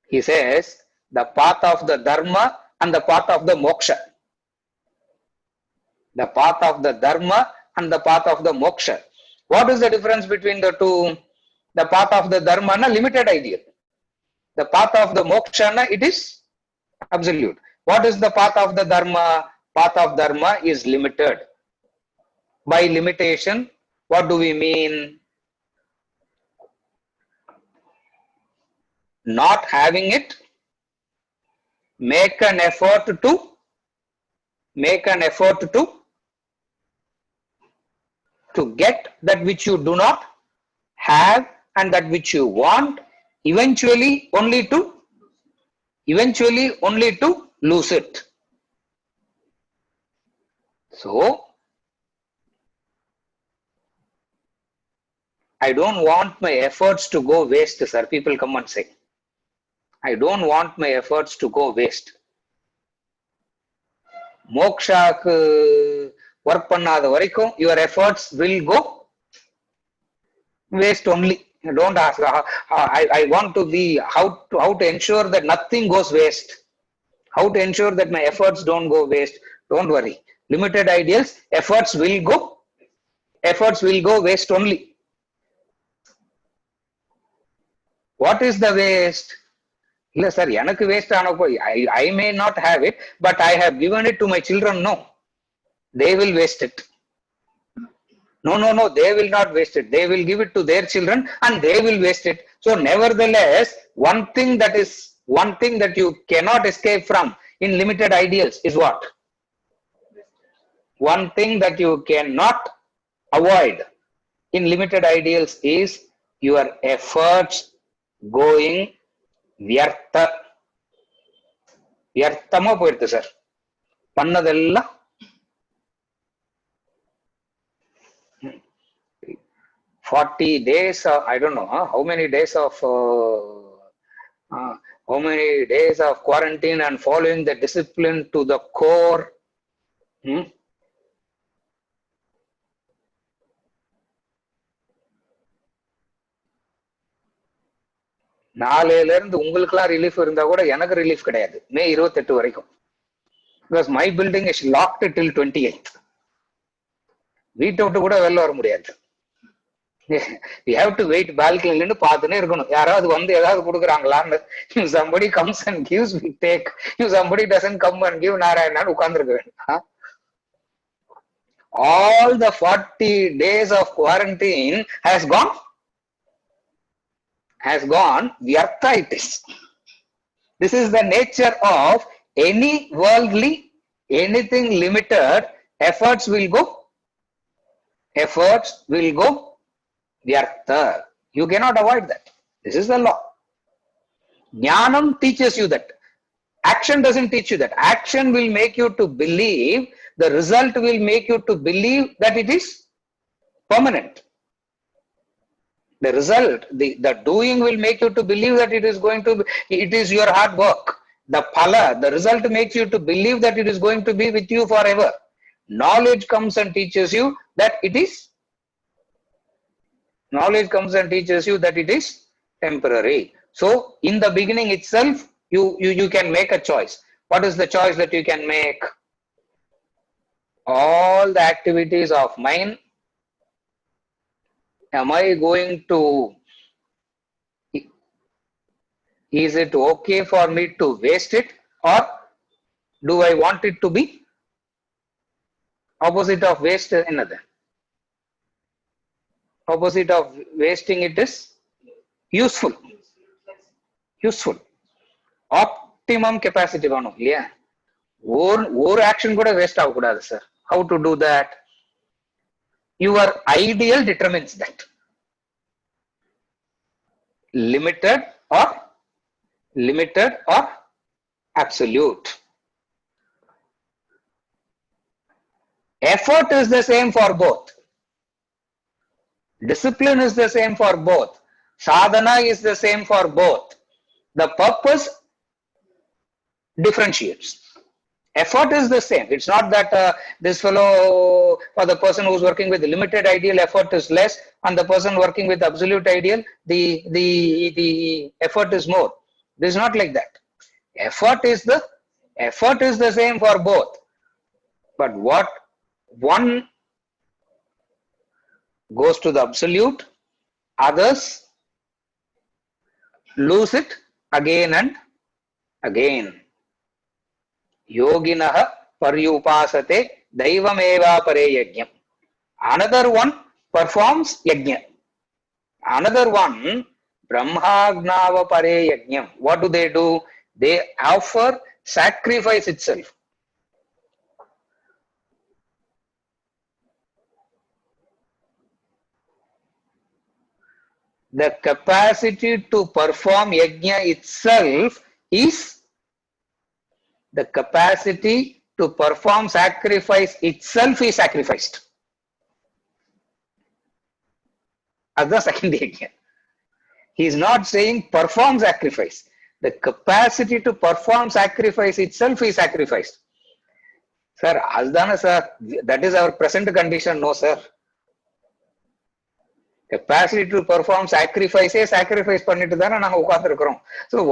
He says, the path of the dharma and the path of the moksha. The path of the dharma and the path of the moksha. What is the difference between the two? The path of the dharma is limited ideal. The path of the moksha, it is absolute. What is the path of the dharma? Path of dharma is limited. By limitation, what do we mean? Not having it, make an effort to get that which you do not have and that which you want, eventually only to lose it. So I don't want my efforts to go waste, sir. People come and say, I don't want my efforts to go waste. Moksha work pannada varaikum, your efforts will go waste only. Don't ask. I want to be how to ensure that nothing goes waste. How to ensure that my efforts don't go waste. Don't worry. Limited ideals, efforts will go waste only. What is the waste? Yes, sir, waste I may not have it, but I have given it to my children. No, they will waste it. No, they will not waste it. They will give it to their children and they will waste it. So nevertheless, one thing that you cannot escape from in limited ideals is what? One thing that you cannot avoid in limited ideals is your efforts going vyartha. Vyarthama poirthu, sir. Pannadella 40 days, I don't know how many days of quarantine and following the discipline to the core. நாளையில இருந்து உங்களுக்குலாம் relief இருந்தா கூட எனக்கு relief கிடையாது மே 28 வரைக்கும். Because my building is locked till 28th. வீட்டை விட்டு கூட வெளில வர முடியாது. We have to wait balcony ல பார்த்துனே இருக்கணும். யாராவது வந்து ஏதாவது கொடுக்குறாங்களான்னு. If somebody comes and gives, we take. If somebody doesn't come and give, Narayanan உட்கார்ந்துருக்க வேண்டும். All the 40 days of quarantine has gone vyartha it is. This is the nature of any worldly, anything limited, efforts will go vyartha. You cannot avoid that. This is the law. Jnanam teaches you that. Action doesn't teach you that. Action will make you to believe, the result will make you to believe that it is permanent. The result, the doing will make you to believe that it is your hard work. The phala, the result makes you to believe that it is going to be with you forever. Knowledge comes and teaches you that it is temporary. So in the beginning itself, you can make a choice. What is the choice that you can make? All the activities of mine, am I going to, is it okay for me to waste it, or do I want it to be opposite of waste? Another opposite of wasting it is useful. Optimum capacity வேணும் இல்லையா? ஒரு action கூட waste ஆகக்கூடாது sir. How to do that? Your ideal determines that. Limited or absolute. Effort is the same for both. Discipline is the same for both. Sadhana is the same for both. The purpose differentiates. Effort is the same. It's not that this fellow, for the person who's working with limited ideal, effort is less, and the person working with absolute ideal, the effort is more. This is not like that. Effort is the same for both. But what one goes to the absolute, others lose it again and again. Yoginaha paryupasate daivameva pare yajnam. Another one performs yajna. Another one brahmagnava pare yajnam. What do? They offer sacrifice itself. The capacity to perform yajna itself is the capacity to perform sacrifice itself is sacrificed. That's the second yajna. He is not saying perform sacrifice. The capacity to perform sacrifice itself is sacrificed. Sir, Aldana sir, that is our present condition. No, sir. Capacity to perform sacrifice பண்ணிட்டு தானே நாங்க உட்கார்ந்திருக்கிறோம். So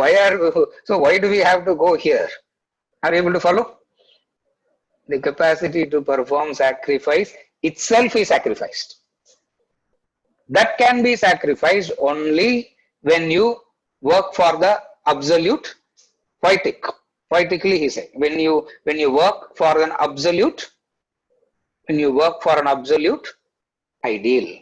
why do we have to go here? Are you able to follow? The capacity to perform sacrifice itself is sacrificed. That can be sacrificed only when you work for the absolute poetically he said, when you work for an absolute ideal.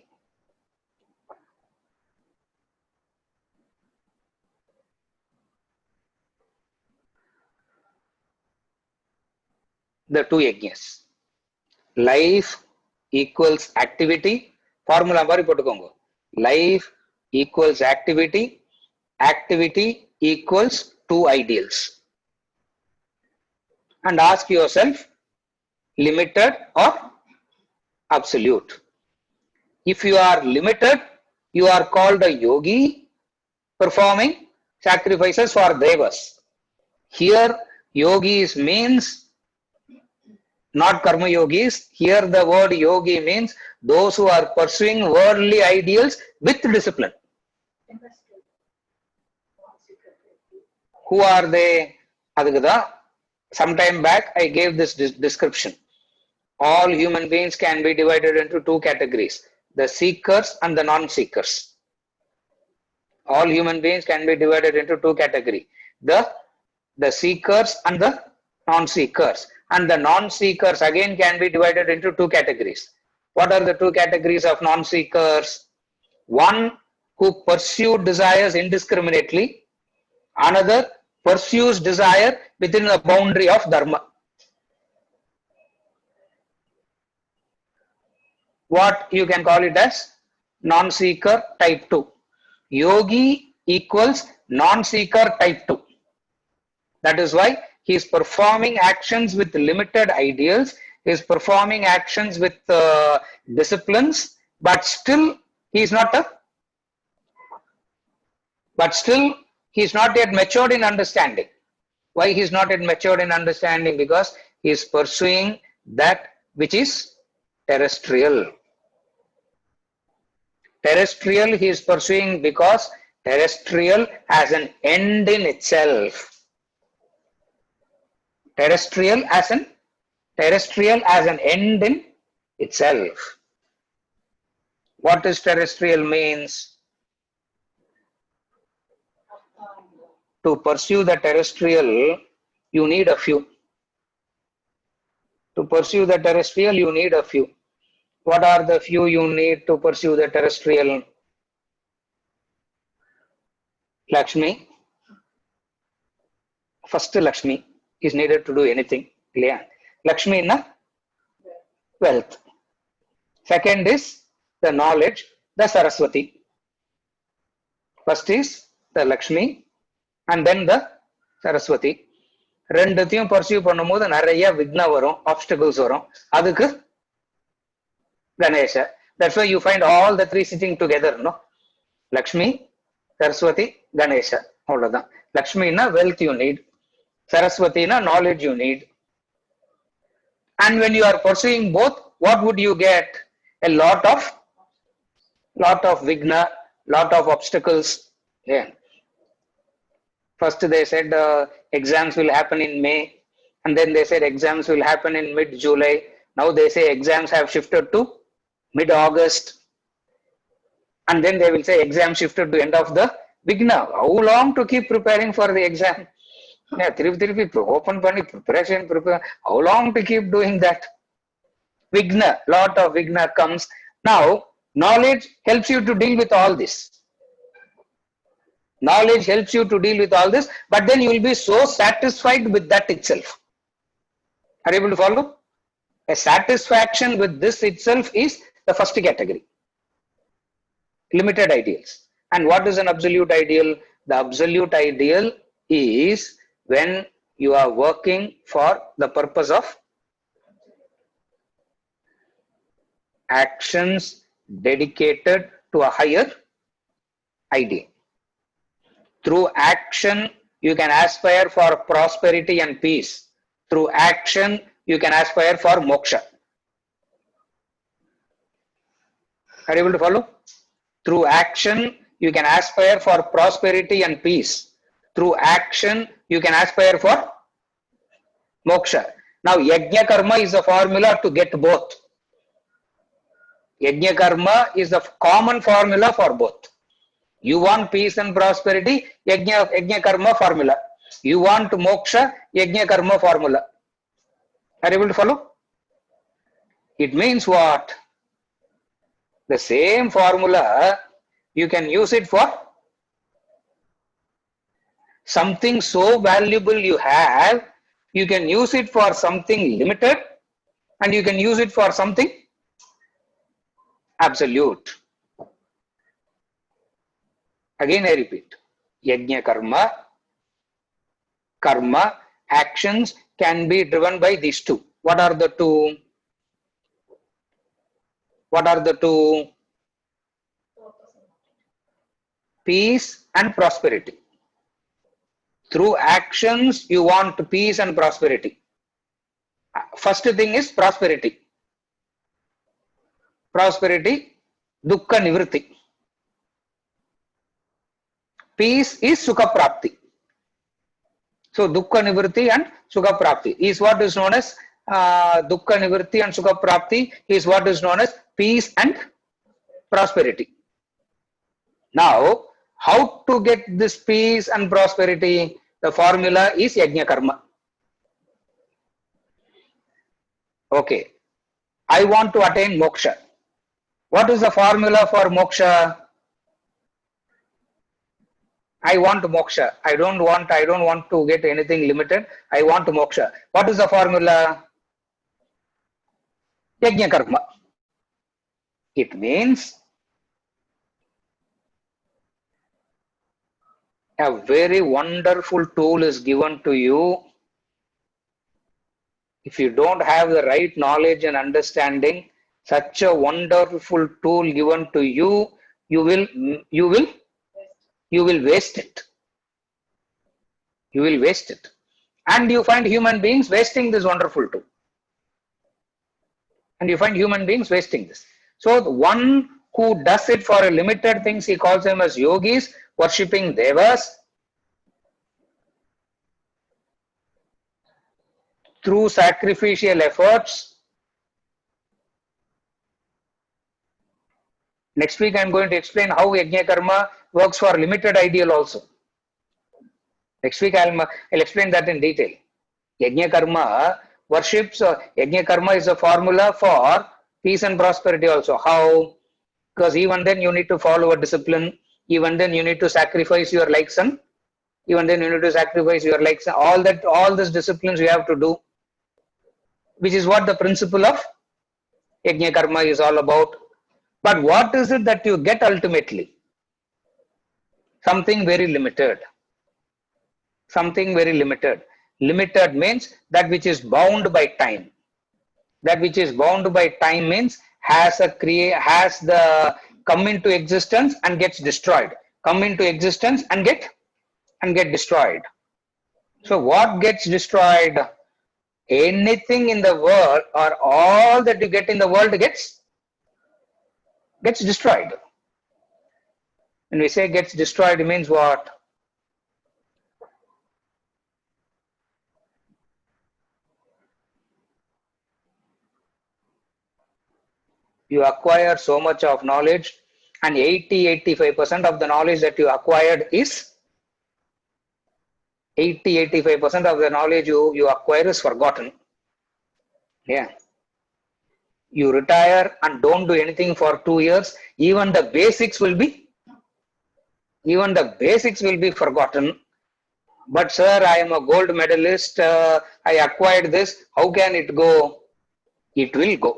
The two yajnas. Life equals activity. Formula mari potukongo. Life equals activity. Activity equals two ideals. And ask yourself, limited or absolute? If you are limited, you are called a yogi performing sacrifices for devas. Here, yogis means not karma yogis. Here the word yogi means those who are pursuing worldly ideals with discipline. Who are they? Adhikada. Sometime back I gave this description. All human beings can be divided into two categories, the seekers and the non-seekers. All human beings can be divided into two categories, the seekers and the non-seekers. And the non-seekers again can be divided into two categories. What are the two categories of non-seekers? One who pursue desires indiscriminately, another pursues desire within the boundary of dharma. What you can call it as non-seeker type 2. Yogi equals non-seeker type 2. That is why he is performing actions with limited ideals, he is performing actions with disciplines, but still he is not yet matured in understanding. Why he is not yet matured in understanding? Because he is pursuing that which is terrestrial. Terrestrial he is pursuing because terrestrial has an end in itself. Terrestrial as an end in itself. What does terrestrial means? To pursue the terrestrial, you need a few. To pursue the terrestrial, you need a few. What are the few you need to pursue the terrestrial? Lakshmi. First Lakshmi is needed to do anything. Clear? Lakshmi na wealth. Second is the knowledge, the Saraswati. First is the Lakshmi and then the Saraswati. ரெண்டுத்தையும் pursue பண்ணும்போது நிறைய விக்ன வரும், obstacles வரும். அதுக்கு Ganesha. That's why you find all the three sitting together, no? Lakshmi, Saraswati, Ganesha. Avladhan. Lakshmi na wealth you need. Saraswati na knowledge you need. And when you are pursuing both, what would you get? A lot of vigna, lot of obstacles. Yeah. First they said exams will happen in May, and then they said exams will happen in mid-July. Now they say exams have shifted to mid-August, and then they will say exam shifted to end of the vigna. How long to keep preparing for the exam? Yeah, open preparation, prepare. How long to keep doing that? Vigna, lot of vigna comes. Now, knowledge helps you to deal with all this. Knowledge helps you to deal with all this, but then you will be so satisfied with that itself. Are you able to follow? A satisfaction with this itself is the first category. Limited ideals. And what is an absolute ideal? The absolute ideal is when you are working for the purpose of actions dedicated to a higher ideal. Through action, you can aspire for prosperity and peace. Through action, you can aspire for moksha. Are you able to follow? Through action, you can aspire for prosperity and peace. Through action, you can aspire for moksha. Now, yajna karma is a formula to get both. Yajna karma is the common formula for both. You want peace and prosperity, yajna karma formula. You want moksha, yajna karma formula. Are you able to follow? It means what? The same formula, you can use it for something so valuable you have, you can use it for something limited, and you can use it for something absolute. Again I repeat, yajna karma, actions can be driven by these two. What are the two? What are the two? Peace and prosperity. Through actions, you want peace and prosperity. First thing is prosperity. Prosperity, dukkha nivritti. Peace is sukha prapti. So dukkha nivritti and sukha prapti is what is known as dukkha nivritti and sukha prapti is what is known as peace and prosperity. Now, how to get this peace and prosperity? The formula is yajna karma. Okay, I want to attain moksha. What is the formula for moksha? I want moksha. I don't want to get anything limited. I want moksha. What is the formula? Yajna karma. It means a very wonderful tool is given to you. If you don't have the right knowledge and understanding, such a wonderful tool given to you, you will waste it. You will waste it. And you find human beings wasting this wonderful tool. And you find human beings wasting this. So the one who does it for a limited things, he calls them as yogis, worshipping devas. Through sacrificial efforts. Next week I am going to explain how yajna karma works for limited ideal also. Next week I'll explain that in detail. Yajna karma worships, yajna karma is a formula for peace and prosperity also. How? Because even then you need to follow a discipline. Even then you need to sacrifice your likes and all these disciplines you have to do, which is what the principle of yajna karma is all about. But what is it that you get ultimately? Something very limited. Something very limited. Limited means that which is bound by time. That which is bound by time means has the come into existence and gets destroyed, come into existence and get destroyed. So what gets destroyed? Anything in the world or all that you get in the world gets destroyed. When we say gets destroyed, it means what? You acquire so much of knowledge, and 80-85% of the knowledge that you acquired is 80-85% of the knowledge you acquire is forgotten. Yeah. You retire and don't do anything for 2 years, even the basics will be forgotten. But sir, I am a gold medalist, I acquired this, how can it go? It will go.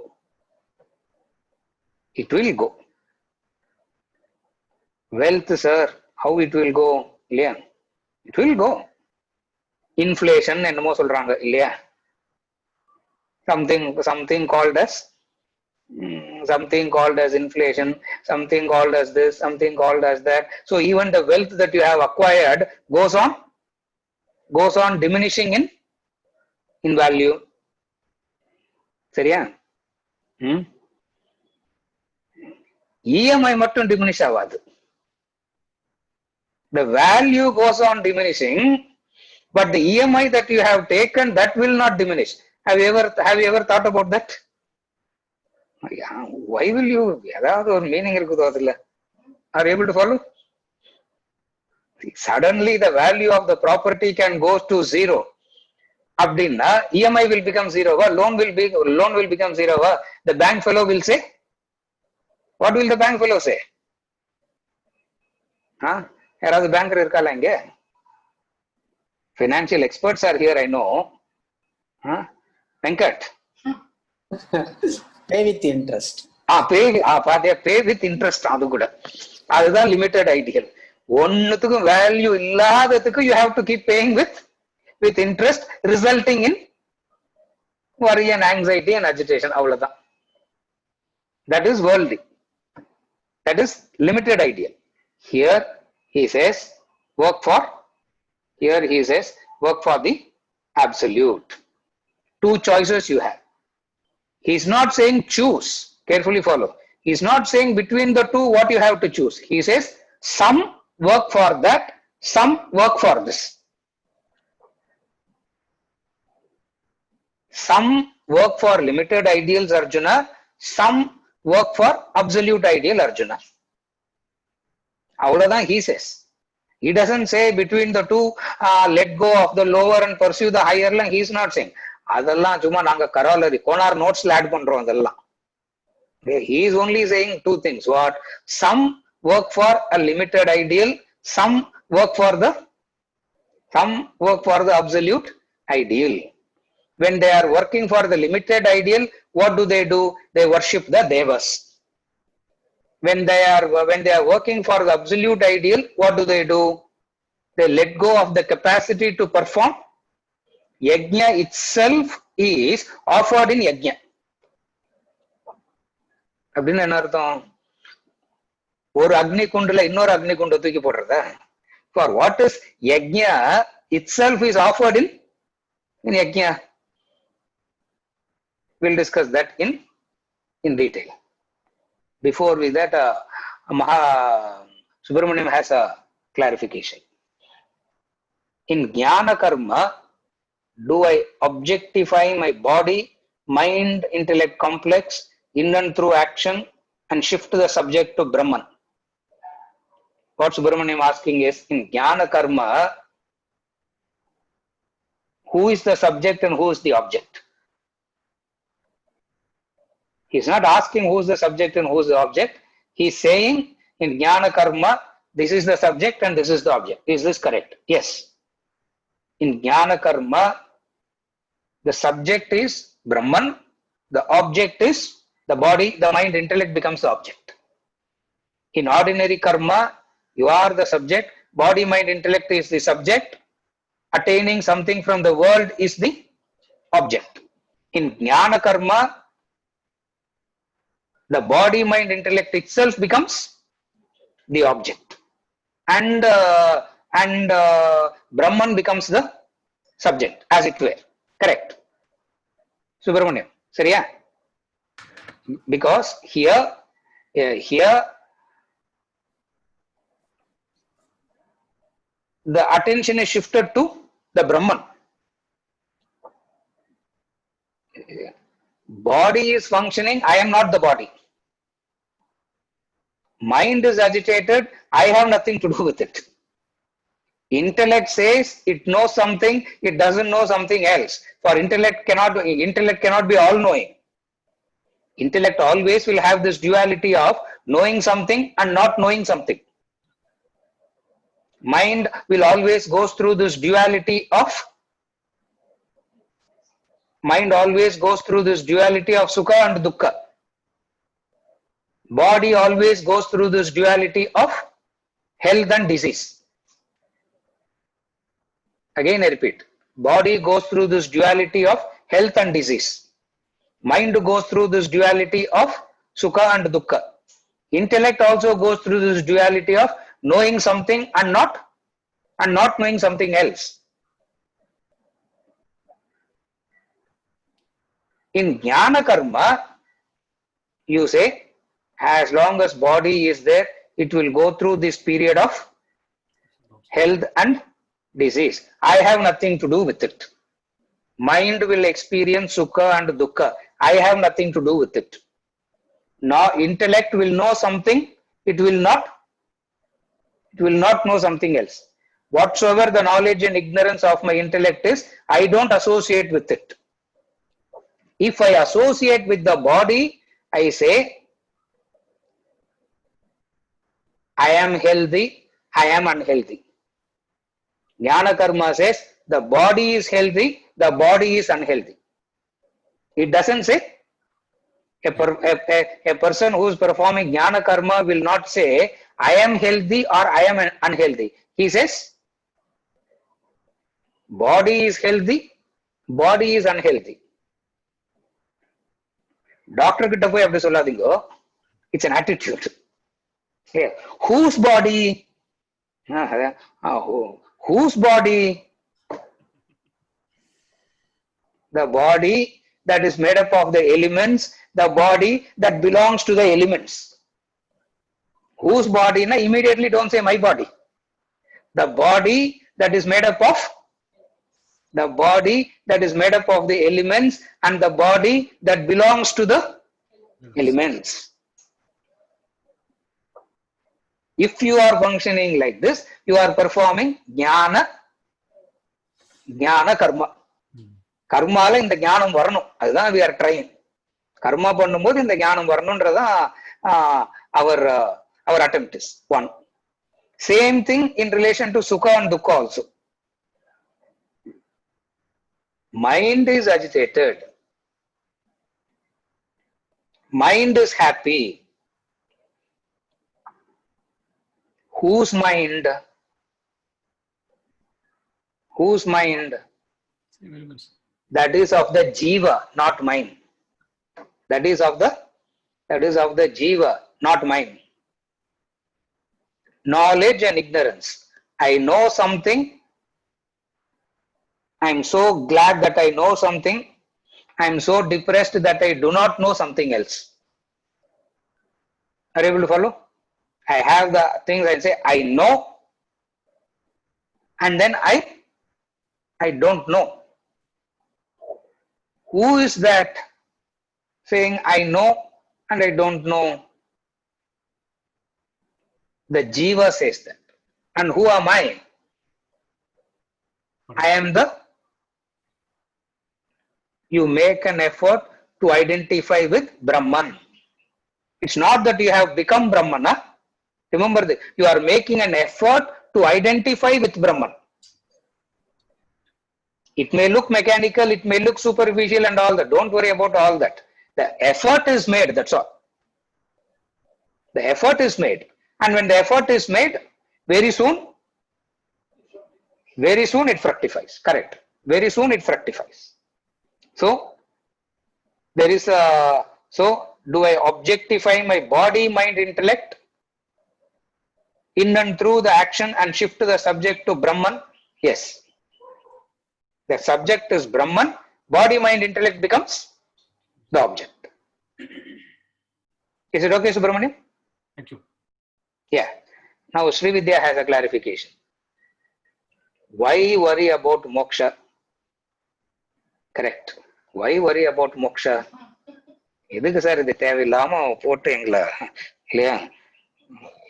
It will go. Wealth, sir, how it will go? Yeah. It will go. Inflation என்னமோ சொல்றாங்க இல்லையா? Something called as inflation, something called as this, something called as that. So even the wealth that you have acquired goes on diminishing in value. சரியா? EMI மட்டும் diminish ஆகாது. The value goes on diminishing, but the EMI that you have taken, that will not diminish. Have you ever thought about that? Why will you? ஏதாவது ஒரு meaning இருக்குதோ அதுல? Are you able to follow? Suddenly the value of the property can go to zero. அப்படின்னா EMI will become zero. Loan will become zero. The bank fellow will say, what will the bank fellow say? யாராவது banker இருக்கால இங்க? Financial experts are here, I know. Venkat. Pay with interest. Pay with interest. அது கூட அதுதான் limited ideal. ஒன்னுத்துக்கும் value இல்லாததுக்கு you have to keep paying with interest, resulting in worry and anxiety and agitation. அவ்வளவுதான். That is worldly. That is limited ideal. Here he says work for the absolute. Two choices you have. He's not saying choose. Carefully follow. He's not saying between the two what you have to choose. He says some work for that, some work for this. Some work for limited ideals, Arjuna. Some work for absolute ideal, Arjuna. Avladhan he says. He doesn't say between the two, let go of the lower and pursue the higher. He is not saying. அதெல்லாம் சும்மா நாங்க corollary Konar நோட்ஸ்ல add பண்றோம் அதெல்லாம். He is only saying two things. What? Some work for a limited ideal, some work for the absolute ideal. When they are working for the limited ideal, what do? They worship the devas. When they are working for the absolute ideal, what do? They let go of the capacity to perform. Yajna itself is offered in yajna. அப்படின்னு என்ன அர்த்தம்? ஒரு அக்னி குண்டுல இன்னொரு அக்னி குண்டை தூக்கி போடுறதா? For what is yajna itself is offered in yajna. We'll discuss that in detail. Before we that, Subramaniam has a clarification. In jnana karma, do I objectify my body, mind, intellect complex in and through action and shift the subject to Brahman? What Subramaniam asking is, in jnana karma, who is the subject and who is the object? He's not asking who is the subject and who is the object. He's saying in jnana karma, this is the subject and this is the object. Is this correct? Yes. In jnana karma, the subject is Brahman, the object is the body, the mind, intellect becomes the object. In ordinary karma, you are the subject, body, mind, intellect is the subject, attaining something from the world is the object. In jnana karma, The body, mind, intellect itself becomes the object, and Brahman becomes the subject, as it were. Correct, Subramaniam? Seriya? Because here the attention is shifted to the Brahman. Body is functioning, I am not the body. Mind is agitated, I have nothing to do with it. Intellect says it knows something, it doesn't know something else. For intellect cannot be all knowing. Intellect always will have this duality of knowing something and not knowing something. Mind will always goes through this duality of sukha and dukkha. Body always goes through this duality of health and disease. Again I repeat, body goes through this duality of health and disease. Mind goes through this duality of sukha and dukkha. Intellect also goes through this duality of knowing something and not knowing something else. In jnana karma, you say, as long as body is there, it will go through this period of health and disease. I have nothing to do with it. Mind will experience sukha and dukkha. I have nothing to do with it. Now intellect will know something, it will not know something else. Whatsoever the knowledge and ignorance of my intellect is, I don't associate with it. If I associate with the body, I say, I am healthy, I am unhealthy. Jnana karma says, the body is healthy, the body is unhealthy. It doesn't say, a person who is performing jnana karma will not say, I am healthy or I am unhealthy. He says, body is healthy, body is unhealthy. Doctor kitta poi appadi solladingo. It's an attitude. Yeah. Whose body? Whose body? The body that is made up of the elements, the body that belongs to the elements. Whose body? Na, immediately don't say my body. The body that is made up of the elements and the body that belongs to the elements. If you are functioning like this, you are performing jnana karma. Karmala in the jnanam varanu. That's we are trying. Karma பண்ணும்போது இந்த ஞானம் வரணும்ன்றதான் our attempt is. One. Same thing in relation to sukha and dukkha also. Mind is agitated. Mind is happy. Whose mind? Whose mind? That is of the jiva, not mine. That is of the jiva, not mine. Knowledge and ignorance. I know something. I am so glad that I know something. I am so depressed that I do not know something else. Are you able to follow? I have the things I say I know, and then I don't know. Who is that saying I know and I don't know? The jiva says that. And who am I? I am you make an effort to identify with Brahman. It's not that you have become Brahman. Huh? Remember that you are making an effort to identify with Brahman. It may look mechanical, it may look superficial and all that. Don't worry about all that. The effort is made, that's all. The effort is made. And when the effort is made, very soon it fructifies. Correct. Very soon it fructifies. So there is Do I objectify my body, mind, intellect in and through the action and shift the subject to Brahman? Yes. The subject is Brahman, body, mind, intellect becomes the object. Is it okay, Subramanian? Thank you. Yeah. Now Sri Vidya has a clarification. Why worry about moksha? Correct. Why worry about moksha? எதுக்கு sir இது தேவையில்லாம போட்டு எங்களை இல்லையா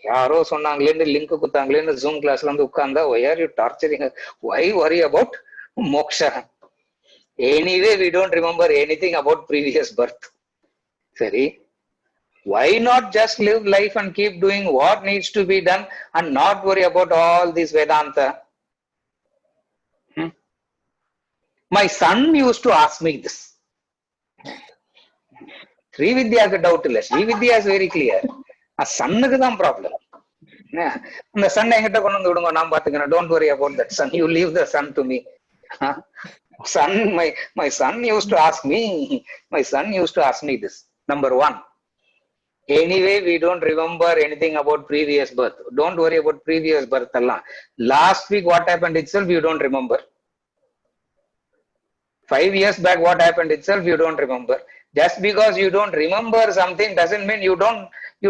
யாரோ சொன்னாங்களேன்னு link குத்தாங்களேன்னு zoom கிளாஸ்ல வந்து உட்கார்ந்தா why are you torturing? Why worry about moksha? Anyway, we don't remember anything about previous birth. Sari, why not just live life and keep doing what needs to be done and not worry about all this Vedanta? My son used to ask me this. Sri Vidya is doubt illa. Sri Vidya is very clear. A son is the problem. The son don't worry about that son. You leave the son to me. Son, my son used to ask me. My son used to ask me this. Number one. Anyway, we don't remember anything about previous birth. Don't worry about previous birth. Last week, what happened itself, you don't remember. 5 years back, what happened itself, you don't remember. Just because you don't remember something doesn't mean you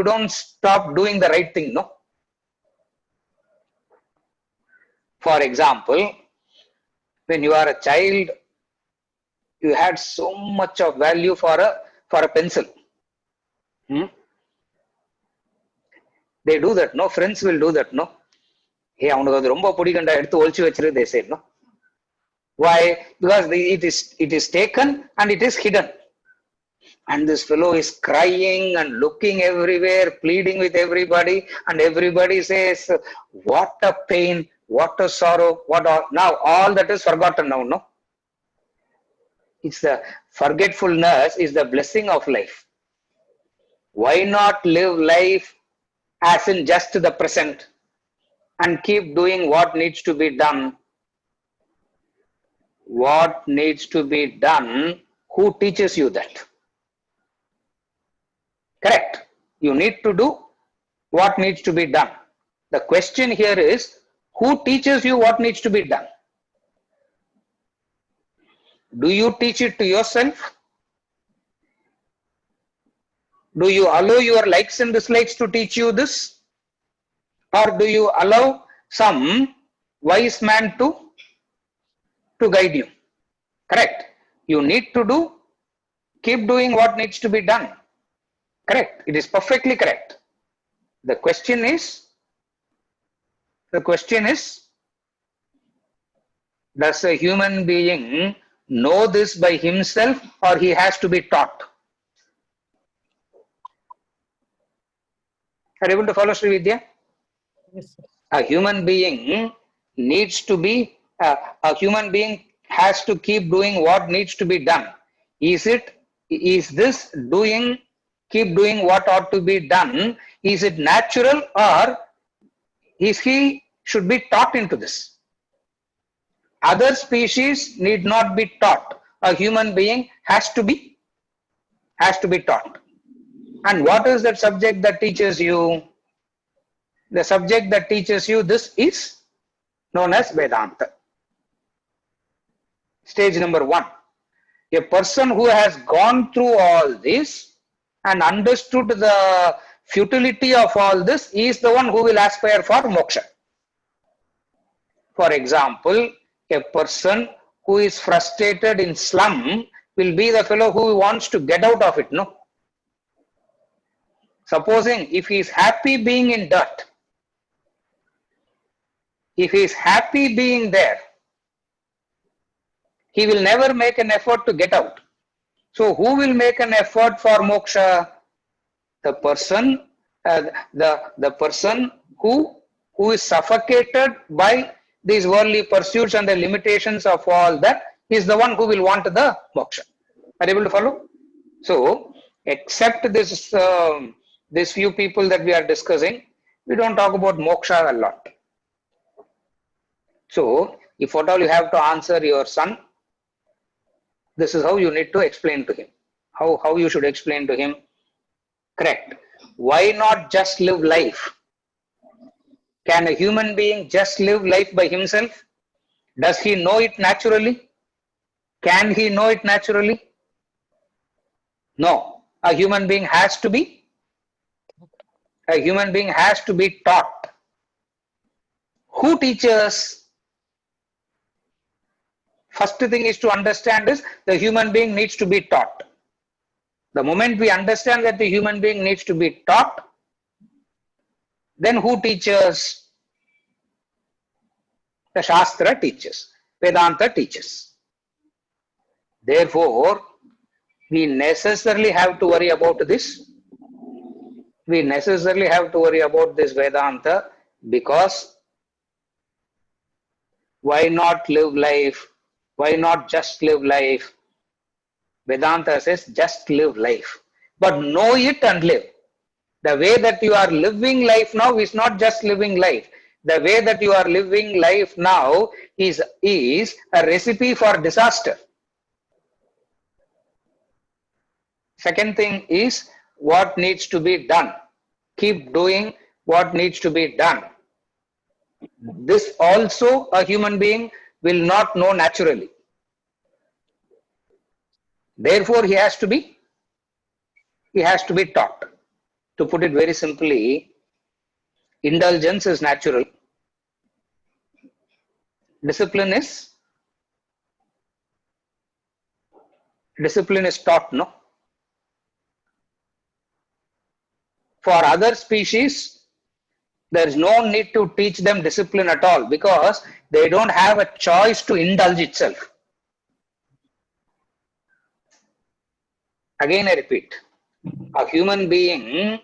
don't stop doing the right thing, no? For example, when you are a child, you had so much of value for a pencil. They do that, no? Friends will do that, no? Hey, they say, no? Why? Because it is taken and it is hidden. And this fellow is crying and looking everywhere, pleading with everybody, and everybody says, what a pain, what a sorrow, now all that is forgotten now, no? It's the forgetfulness is the blessing of life. Why not live life as in just the present and keep doing what needs to be done? What needs to be done? Who teaches you that? Correct. You need to do what needs to be done. The question here is, who teaches you what needs to be done? Do you teach it to yourself? Do you allow your likes and dislikes to teach you this? Or do you allow some wise man to guide you? Correct. You need to keep doing what needs to be done. Correct. It is perfectly correct. The question is, does a human being know this by himself or he has to be taught? Are you able to follow, Sri Vidya? Yes, sir. A human being needs to be, a human being has to keep doing what needs to be done. Is this keep doing what ought to be done? Is it natural or he should be taught into this? Other species need not be taught. A human being has to be taught. And what is that subject that teaches you? The subject that teaches you this is known as Vedanta. Stage number 1. A person who has gone through all this and understood the futility of all this is the one who will aspire for moksha. For example, a person who is frustrated in slum will be the fellow who wants to get out of it, no? Supposing if he is happy being in dirt, if he is happy being there, he will never make an effort to get out. So who will make an effort for moksha? The person, the person who is suffocated by these worldly pursuits and the limitations of all that is the one who will want the moksha. Are you able to follow? So, except this, these few people that we are discussing, we don't talk about moksha a lot. So, if at all you have to answer your son, this is how you need to explain to him. How you should explain to him. Correct. Why not just live life? Can a human being just live life by himself? Does he know it naturally? Can he know it naturally? No. A human being has to be taught. Who teaches? First thing is to understand is the human being needs to be taught. The moment we understand that the human being needs to be taught, then who teaches? The Shastra teaches. Vedanta teaches. Therefore, we necessarily have to worry about this. We necessarily have to worry about this Vedanta, because why not live life? Why not just live life? Vedanta says just live life, but know it and live. The way that you are living life now is not just living life. The way that you are living life now is a recipe for disaster. Second thing is what needs to be done. Keep doing what needs to be done. This also a human being will not know naturally. Therefore, he has to be taught. To put it very simply, indulgence is natural. Discipline is taught, no? For other species, there is no need to teach them discipline at all, because they don't have a choice to indulge itself. Again, I repeat, a human being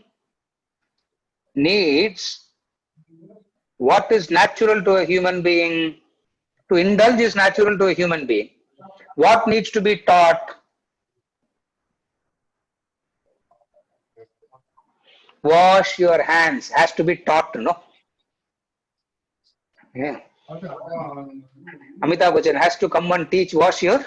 needs what is natural to a human being. To indulge is natural to a human being. What needs to be taught? Wash your hands has to be taught, no? Yeah. Amitabh Bachchan has to come and teach wash your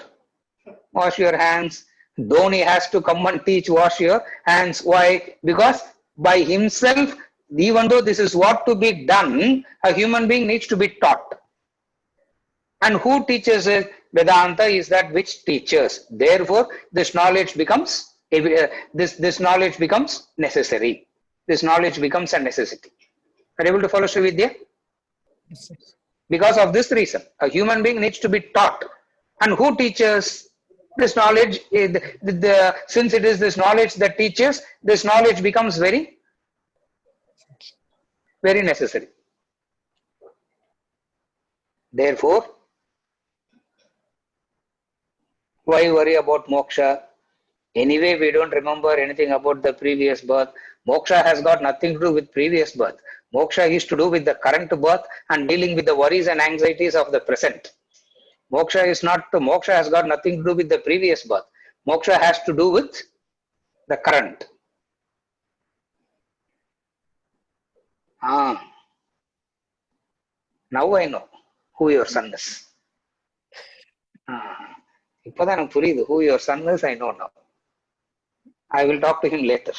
hands. Dhoni has to come and teach wash your hands. Why? Because by himself, even though this is what to be done, a human being needs to be taught. And who teaches it? Vedanta is that which teaches. Therefore, this knowledge becomes this knowledge becomes necessary. This knowledge becomes a necessity. Are you able to follow, Srividya? Yes, sir. Because of this reason, a human being needs to be taught. And who teaches? This knowledge, since it is this knowledge that teaches, this knowledge becomes very, very necessary. Therefore, why worry about moksha? Anyway, we don't remember anything about the previous birth. Moksha has got nothing to do with previous birth. Moksha is to do with the current birth and dealing with the worries and anxieties of the present. Moksha has got nothing to do with the previous birth. Moksha has to do with the current. Now I know who your son is. இப்பதான் எனக்கு புரியுது who your son is. I know now. I will talk to him later.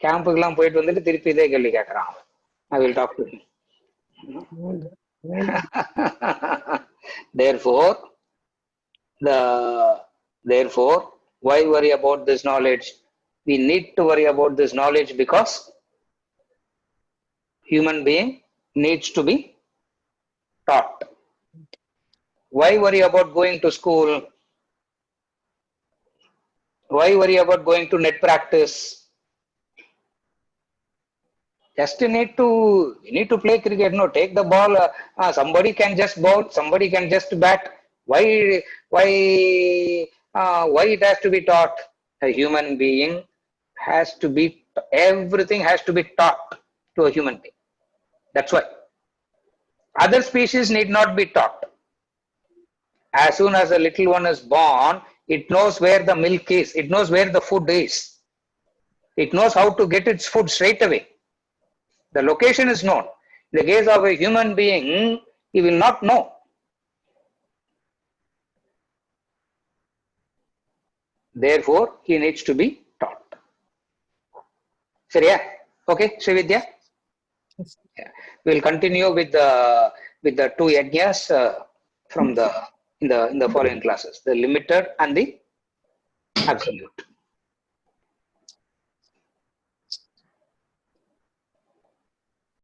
கேம்புக்கெல்லாம் போயிட்டு வந்துட்டு திருப்பி இதே கேள்வி கேட்கறான். I will talk to him. Therefore, why worry about this knowledge? We need to worry about this knowledge because human being needs to be taught. Why worry about going to school? Why worry about going to net practice? Just you need to play cricket. No, take the ball. Somebody can just bowl. Somebody can just bat. Why it has to be taught? A human being has to be. Everything has to be taught to a human being. That's why. Other species need not be taught. As soon as a little one is born, it knows where the milk is. It knows where the food is. It knows how to get its food straight away. The location is known. In the case of a human being, he will not know. Therefore, he needs to be Seriya? Okay, Srividya? Yes. Yeah. We'll continue with the two yajnas from the in the following classes, the limited and the absolute.